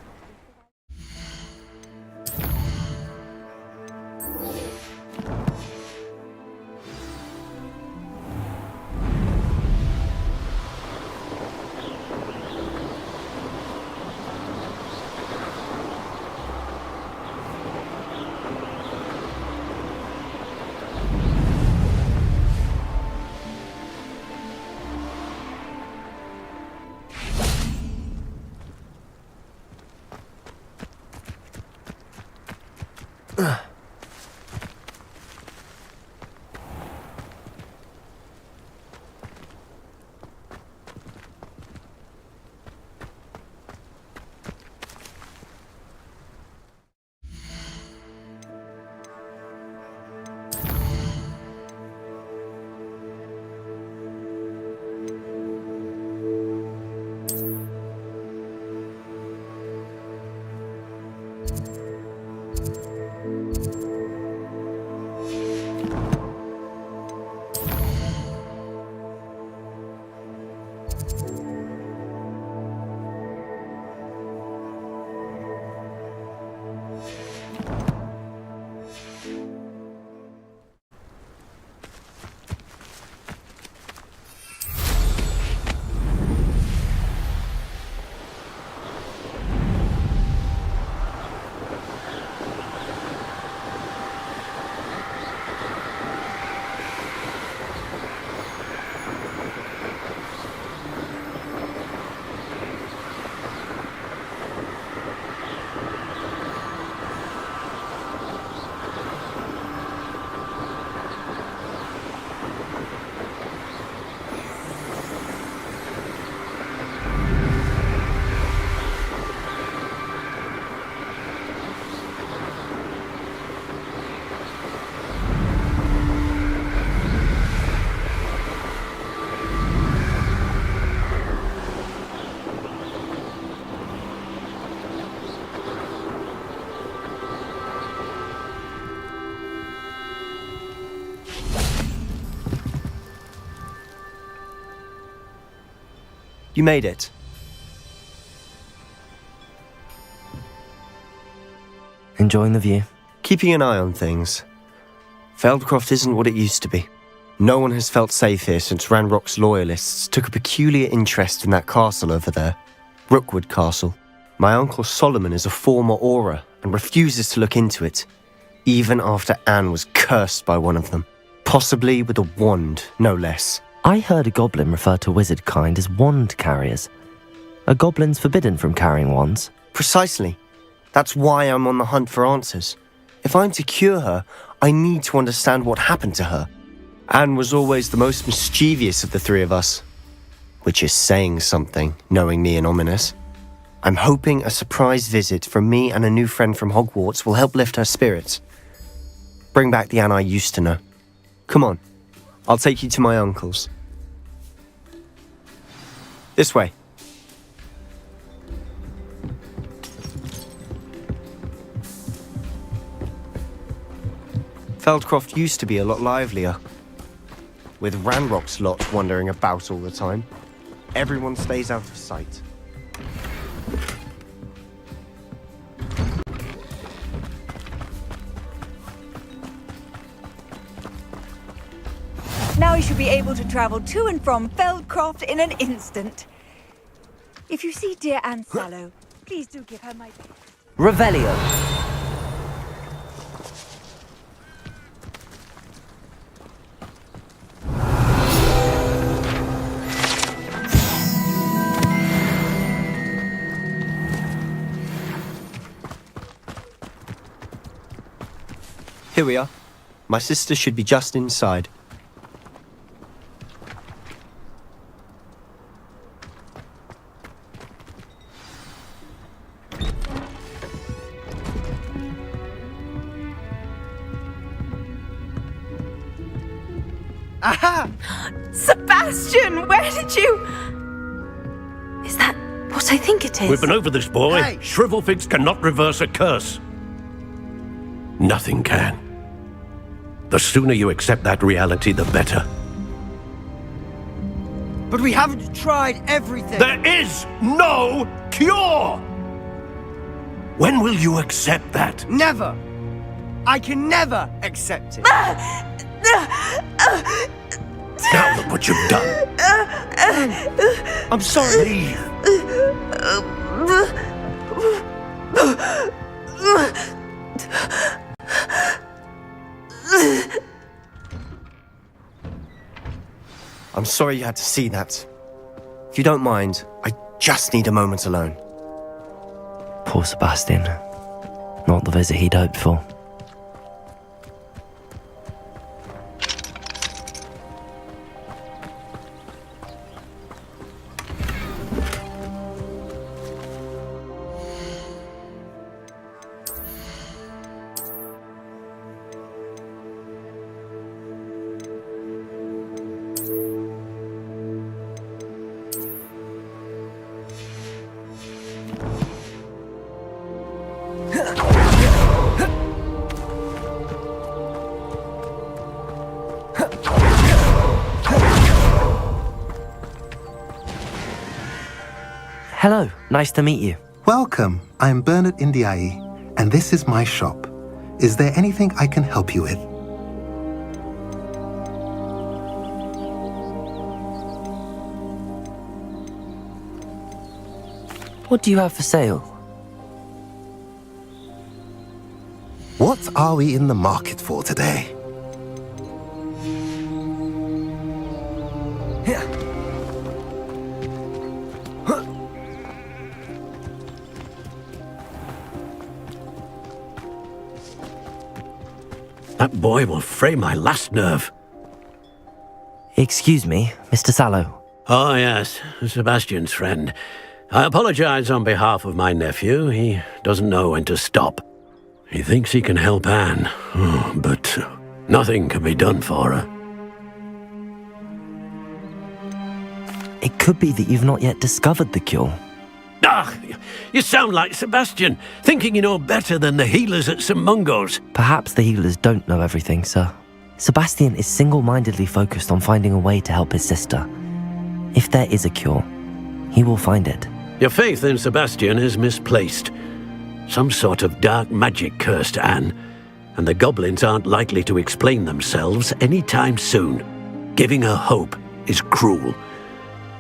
You made it. Enjoying the view? Keeping an eye on things. Feldcroft isn't what it used to be. No one has felt safe here since Ranrock's loyalists took a peculiar interest in that castle over there, Rookwood Castle. My uncle Solomon is a former Auror and refuses to look into it, even after Anne was cursed by one of them, possibly with a wand, no less. I heard a goblin refer to wizard kind as wand carriers. Are goblins forbidden from carrying wands? Precisely. That's why I'm on the hunt for answers. If I'm to cure her, I need to understand what happened to her. Anne was always the most mischievous of the three of us, which is saying something, knowing me and ominous. I'm hoping a surprise visit from me and a new friend from Hogwarts will help lift her spirits. Bring back the Anne I used to know. Come on, I'll take you to my uncle's. This way. Feldcroft used to be a lot livelier, with Ranrock's lot wandering about all the time. Everyone stays out of sight. Now you should be able to travel to and from Feldcroft in an instant. If you see dear Anne Sallow, please do give her my best. Revelio. Here we are. My sister should be just inside. Aha! Sebastian, where did you... Is that what I think it is? We've been over this, boy. Hey. Shrivelfigs cannot reverse a curse. Nothing can. The sooner you accept that reality, the better. But we haven't tried everything. There is no cure! When will you accept that? Never! I can never accept it. Now look what you've done. I'm sorry. I'm sorry you had to see that. If you don't mind, I just need a moment alone. Poor Sebastian. Not the visit he'd hoped for. Hello, nice to meet you. Welcome. I'm Bernard Indiai, and this is my shop. Is there anything I can help you with? What do you have for sale? What are we in the market for today? That boy will fray my last nerve. Excuse me, Mr. Sallow. Oh, yes, Sebastian's friend. I apologize on behalf of my nephew. He doesn't know when to stop. He thinks he can help Anne, but nothing can be done for her. It could be that you've not yet discovered the cure. Ah, you sound like Sebastian, thinking you know better than the healers at St. Mungo's. Perhaps the healers don't know everything, sir. Sebastian is single-mindedly focused on finding a way to help his sister. If there is a cure, he will find it. Your faith in Sebastian is misplaced. Some sort of dark magic cursed Anne, and the goblins aren't likely to explain themselves anytime soon. Giving her hope is cruel.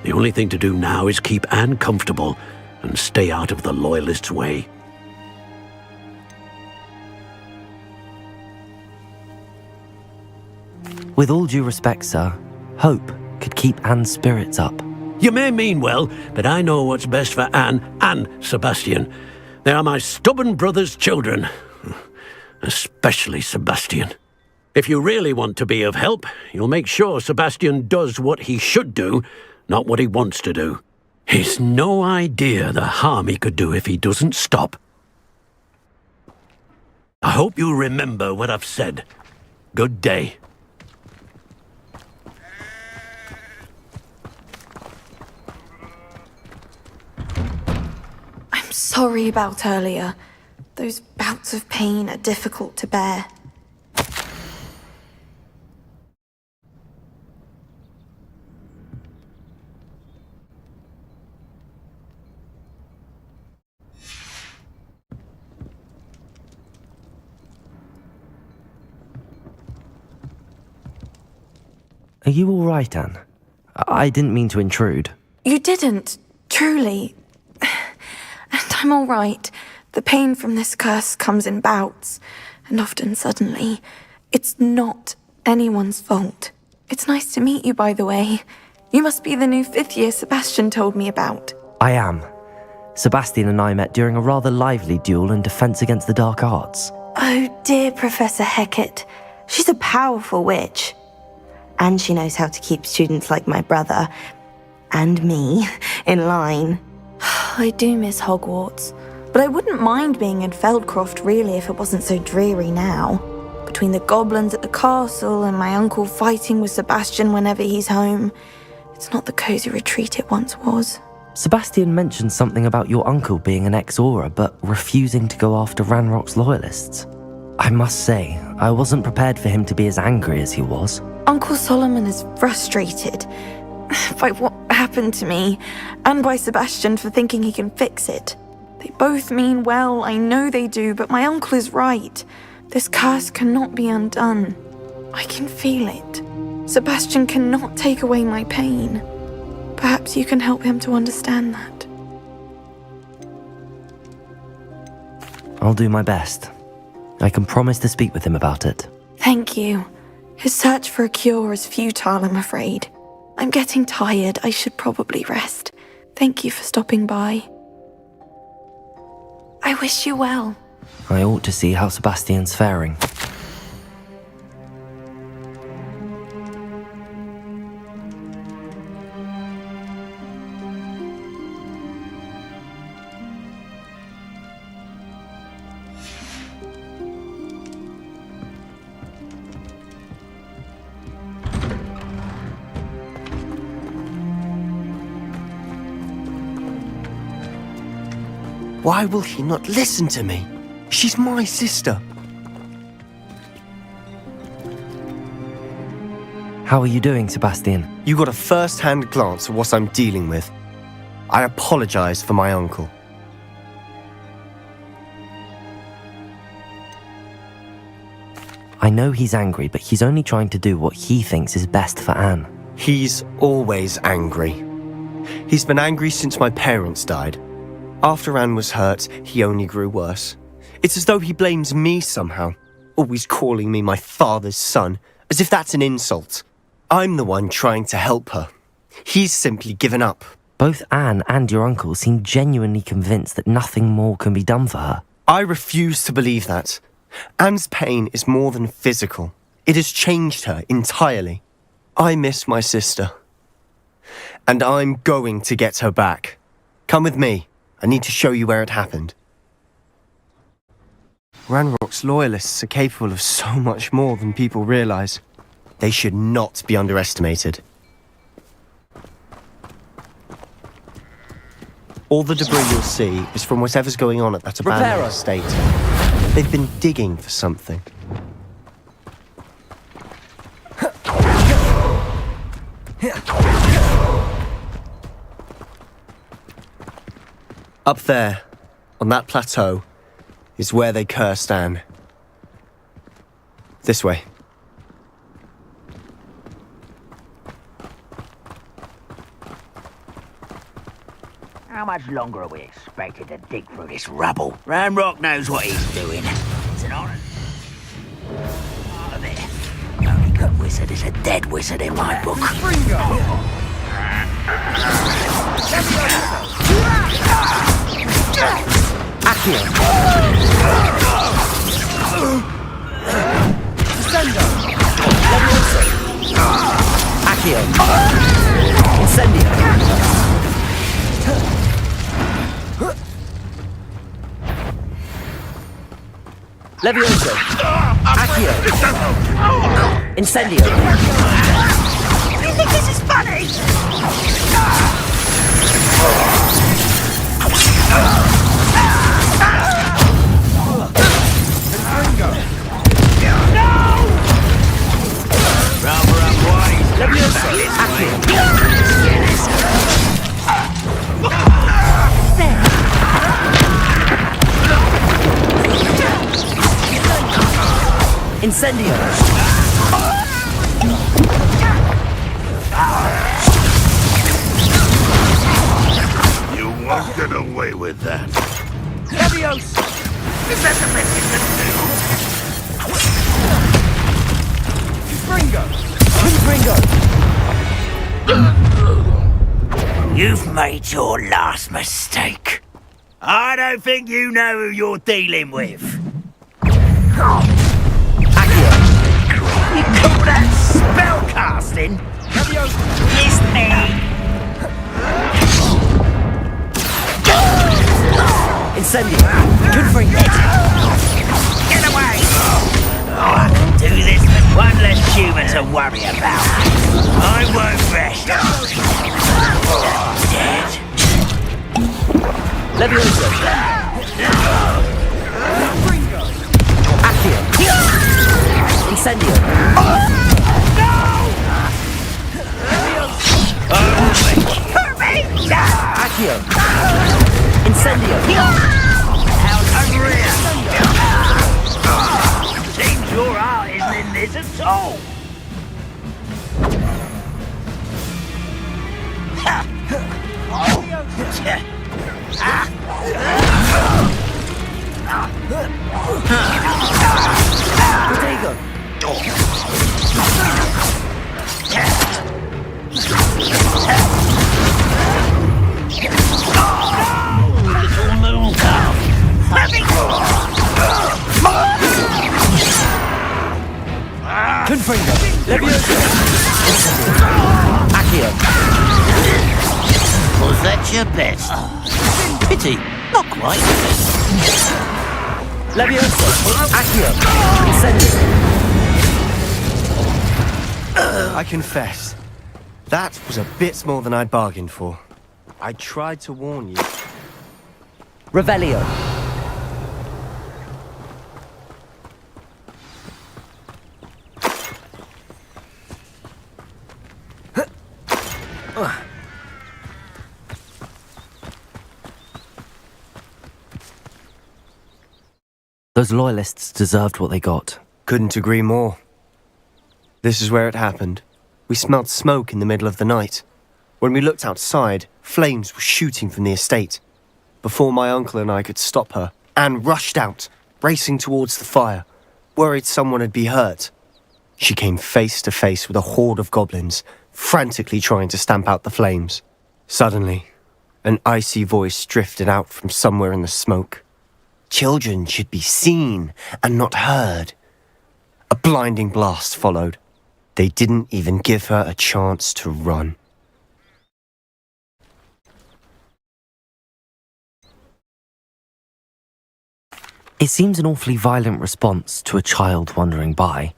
The only thing to do now is keep Anne comfortable and stay out of the Loyalists' way. With all due respect, sir, hope could keep Anne's spirits up. You may mean well, but I know what's best for Anne and Sebastian. They are my stubborn brother's children. Especially Sebastian. If you really want to be of help, you'll make sure Sebastian does what he should do, not what he wants to do. He's no idea the harm he could do if he doesn't stop. I hope you remember what I've said. Good day. I'm sorry about earlier. Those bouts of pain are difficult to bear. Are you all right, Anne? I didn't mean to intrude. You didn't, truly. And I'm all right. The pain from this curse comes in bouts, and often suddenly. It's not anyone's fault. It's nice to meet you, by the way. You must be the new 5th year Sebastian told me about. I am. Sebastian and I met during a rather lively duel in defense against the dark arts. Oh dear, Professor Hecat. She's a powerful witch. And she knows how to keep students like my brother, and me, in line. I do miss Hogwarts, but I wouldn't mind being in Feldcroft really if it wasn't so dreary now. Between the goblins at the castle and my uncle fighting with Sebastian whenever he's home, it's not the cosy retreat it once was. Sebastian mentioned something about your uncle being an ex-Auror, but refusing to go after Ranrock's loyalists. I must say, I wasn't prepared for him to be as angry as he was. Uncle Solomon is frustrated by what happened to me, and by Sebastian for thinking he can fix it. They both mean well, I know they do, but my uncle is right. This curse cannot be undone. I can feel it. Sebastian cannot take away my pain. Perhaps you can help him to understand that. I'll do my best. I can promise to speak with him about it. Thank you. His search for a cure is futile, I'm afraid. I'm getting tired. I should probably rest. Thank you for stopping by. I wish you well. I ought to see how Sebastian's faring. Why will he not listen to me? She's my sister. How are you doing, Sebastian? You got a first-hand glance at what I'm dealing with. I apologize for my uncle. I know he's angry, but he's only trying to do what he thinks is best for Anne. He's always angry. He's been angry since my parents died. After Anne was hurt, he only grew worse. It's as though he blames me somehow, always calling me my father's son, as if that's an insult. I'm the one trying to help her. He's simply given up. Both Anne and your uncle seem genuinely convinced that nothing more can be done for her. I refuse to believe that. Anne's pain is more than physical. It has changed her entirely. I miss my sister. And I'm going to get her back. Come with me. I need to show you where it happened. Ranrock's loyalists are capable of so much more than people realize. They should not be underestimated. All the debris you'll see is from whatever's going on at that abandoned estate. They've been digging for something. Up there, on that plateau, is where they cursed Anne. This way. much longer are we expected to dig through this rubble? Ramrock knows what he's doing. It's an honor. Part of it. Only good wizard is a dead wizard in my book. Accio! Descendo! Accio! Incendio! Levioso! Accio! Incendio! You think this is funny? Rather unwise. Levioso! Accio! Incendio! You won't get away with that. Levioso! Is that the best you can do? Confringo! You've made your last mistake. I don't think you know who you're dealing with. You call that spellcasting? It's me. Incendio! Confringo! Get away! I can do this with one less human to worry about. I won't rest. Dead. Levioso! Accio! Incendio! Accio! Incendio! How's over here? Seems your heart isn't in this at all. Protego! Confringo! Levioso! Accio! Was that your best? Pity, not quite. Levioso! Accio! Incendio! I confess, that was a bit more than I'd bargained for. I tried to warn you. Revelio! Those loyalists deserved what they got. Couldn't agree more. This is where it happened. We smelled smoke in the middle of the night. When we looked outside, flames were shooting from the estate. Before my uncle and I could stop her, Anne rushed out, racing towards the fire, worried someone had been hurt. She came face to face with a horde of goblins, frantically trying to stamp out the flames. Suddenly, an icy voice drifted out from somewhere in the smoke. Children should be seen and not heard. A blinding blast followed. They didn't even give her a chance to run. It seems an awfully violent response to a child wandering by.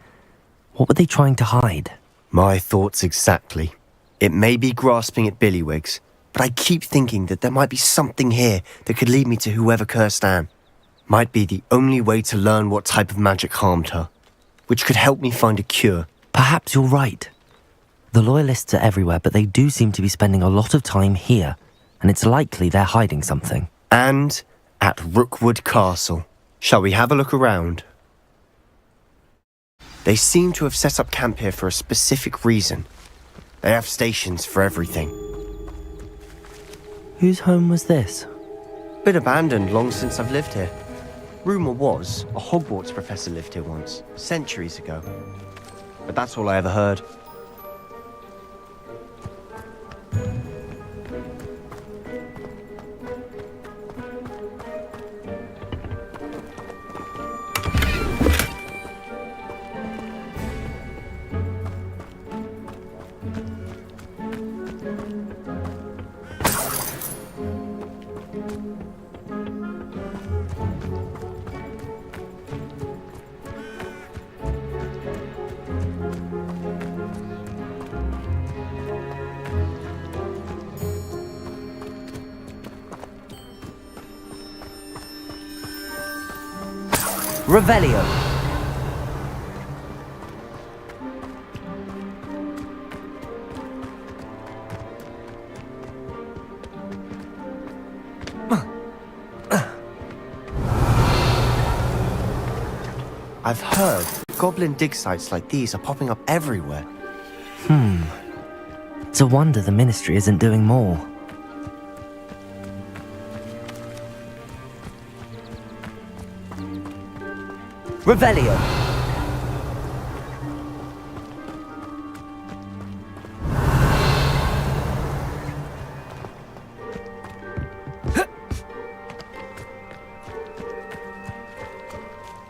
What were they trying to hide? My thoughts exactly. It may be grasping at billywhigs, but I keep thinking that there might be something here that could lead me to whoever cursed Anne. Might be the only way to learn what type of magic harmed her, which could help me find a cure. Perhaps you're right. The loyalists are everywhere, but they do seem to be spending a lot of time here, and it's likely they're hiding something. And at Rookwood Castle. Shall we have a look around? They seem to have set up camp here for a specific reason. They have stations for everything. Whose home was this? Been abandoned long since I've lived here. Rumour was a Hogwarts professor lived here once, centuries ago. But that's all I ever heard. Revelio. I've heard goblin dig sites like these are popping up everywhere. It's a wonder the Ministry isn't doing more. Revelio.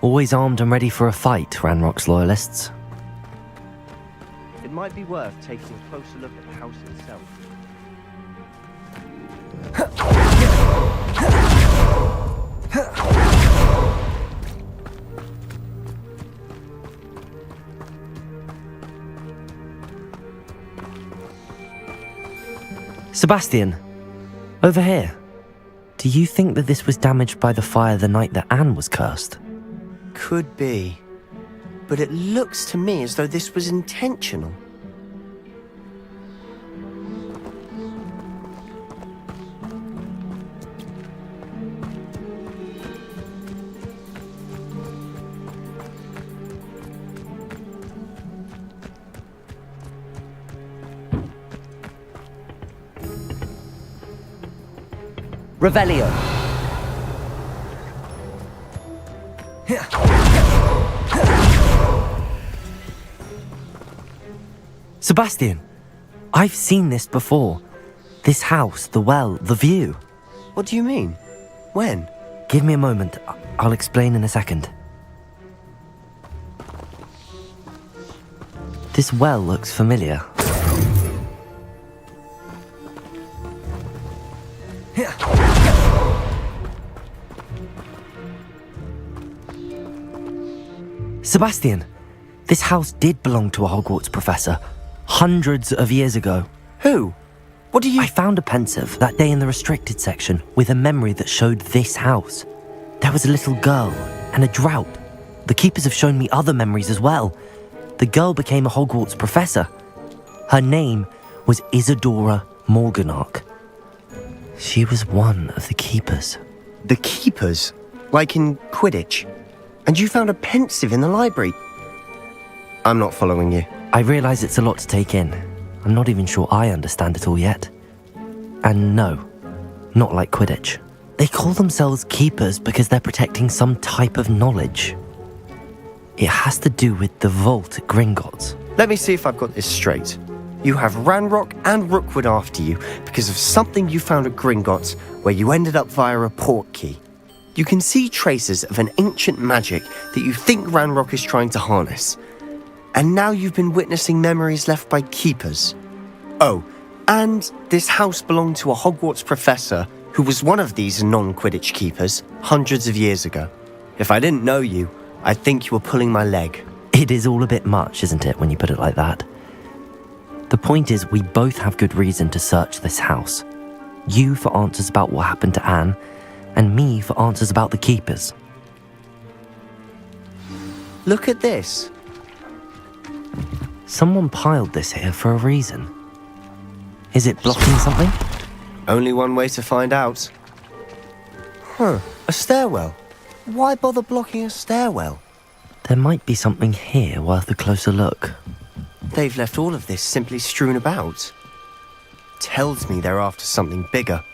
Always armed and ready for a fight, Ranrock's loyalists. It might be worth taking a closer look at the house itself. Sebastian, over here. Do you think that this was damaged by the fire the night that Anne was cursed? Could be. But it looks to me as though this was intentional. Revelio. Sebastian, I've seen this before. This house, the well, the view. What do you mean? When? Give me a moment. I'll explain in a second. This well looks familiar. Sebastian, this house did belong to a Hogwarts professor, hundreds of years ago. Who? What do you— I found a pensive that day in the restricted section with a memory that showed this house. There was a little girl and a drought. The keepers have shown me other memories as well. The girl became a Hogwarts professor. Her name was Isadora Morganach. She was one of the keepers. The keepers? Like in Quidditch? And you found a pensive in the library? I'm not following you. I realise it's a lot to take in. I'm not even sure I understand it all yet. And no, not like Quidditch. They call themselves keepers because they're protecting some type of knowledge. It has to do with the vault at Gringotts. Let me see if I've got this straight. You have Ranrock and Rookwood after you because of something you found at Gringotts where you ended up via a port key. You can see traces of an ancient magic that you think Ranrock is trying to harness. And now you've been witnessing memories left by keepers. Oh, and this house belonged to a Hogwarts professor who was one of these non-Quidditch keepers hundreds of years ago. If I didn't know you, I'd think you were pulling my leg. It is all a bit much, isn't it, when you put it like that? The point is, we both have good reason to search this house. You for answers about what happened to Anne, and me for answers about the keepers. Look at this. Someone piled this here for a reason. Is it blocking something? Only one way to find out. A stairwell. Why bother blocking a stairwell? There might be something here worth a closer look. They've left all of this simply strewn about. Tells me they're after something bigger.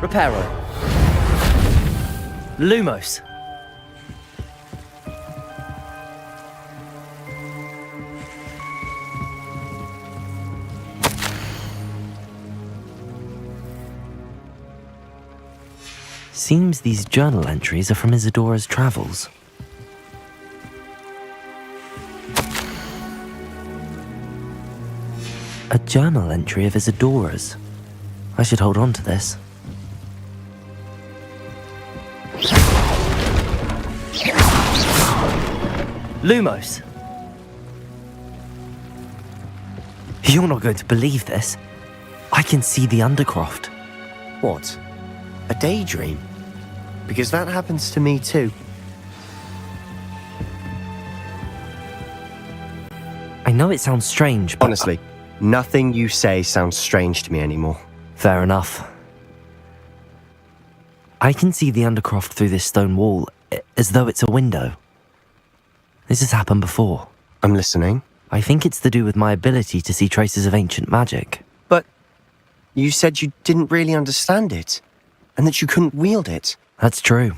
Reparo. Lumos. Seems these journal entries are from Isadora's travels. A journal entry of Isadora's. I should hold on to this. Lumos. You're not going to believe this. I can see the Undercroft. What? A daydream? Because that happens to me too. I know it sounds strange, but... Honestly, nothing you say sounds strange to me anymore. Fair enough. I can see the Undercroft through this stone wall, as though it's a window. This has happened before. I'm listening. I think it's to do with my ability to see traces of ancient magic. But you said you didn't really understand it, and that you couldn't wield it. That's true,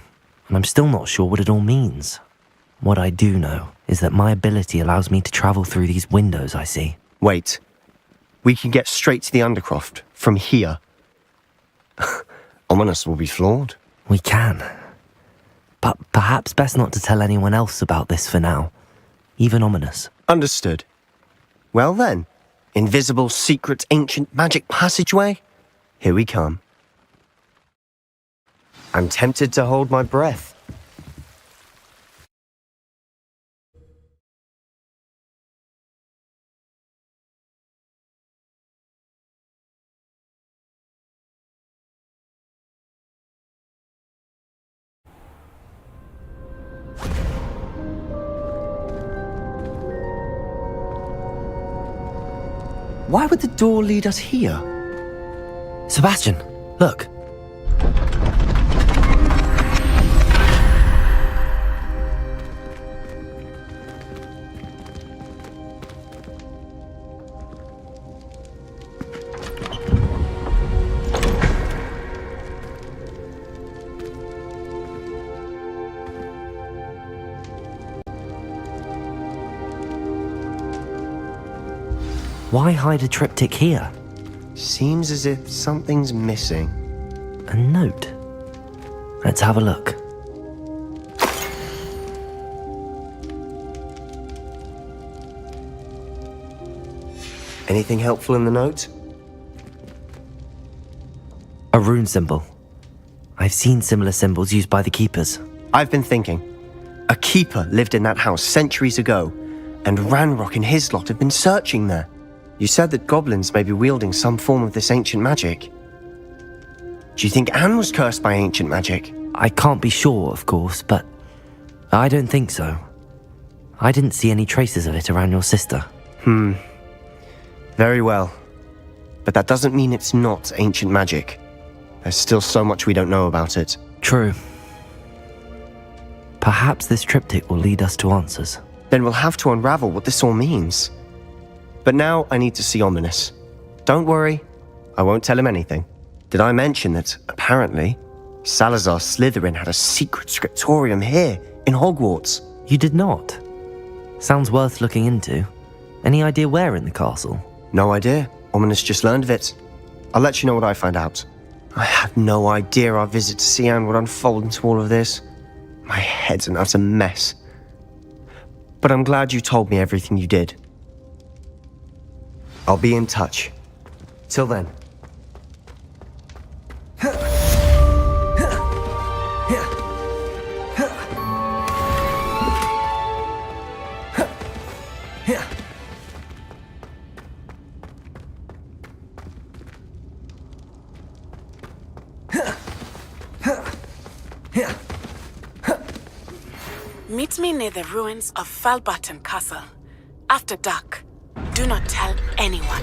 and I'm still not sure what it all means. What I do know is that my ability allows me to travel through these windows I see. Wait. We can get straight to the Undercroft from here. Ominous will be floored. We can. But perhaps best not to tell anyone else about this for now. Even Ominous. Understood. Well then, invisible, secret, ancient magic passageway? Here we come. I'm tempted to hold my breath. Why would the door lead us here? Sebastian, look. Why hide a triptych here? Seems as if something's missing. A note. Let's have a look. Anything helpful in the note? A rune symbol. I've seen similar symbols used by the keepers. I've been thinking. A keeper lived in that house centuries ago, and Ranrock and his lot have been searching there. You said that goblins may be wielding some form of this ancient magic. Do you think Anne was cursed by ancient magic? I can't be sure, of course, but I don't think so. I didn't see any traces of it around your sister. Very well. But that doesn't mean it's not ancient magic. There's still so much we don't know about it. True. Perhaps this triptych will lead us to answers. Then we'll have to unravel what this all means. But now I need to see Ominous. Don't worry, I won't tell him anything. Did I mention that, apparently, Salazar Slytherin had a secret scriptorium here, in Hogwarts? You did not? Sounds worth looking into. Any idea where in the castle? No idea. Ominous just learned of it. I'll let you know what I find out. I had no idea our visit to Sian would unfold into all of this. My head's an utter mess. But I'm glad you told me everything you did. I'll be in touch. Till then. Meet me near the ruins of Falbaton Castle. After dark. Do not tell anyone.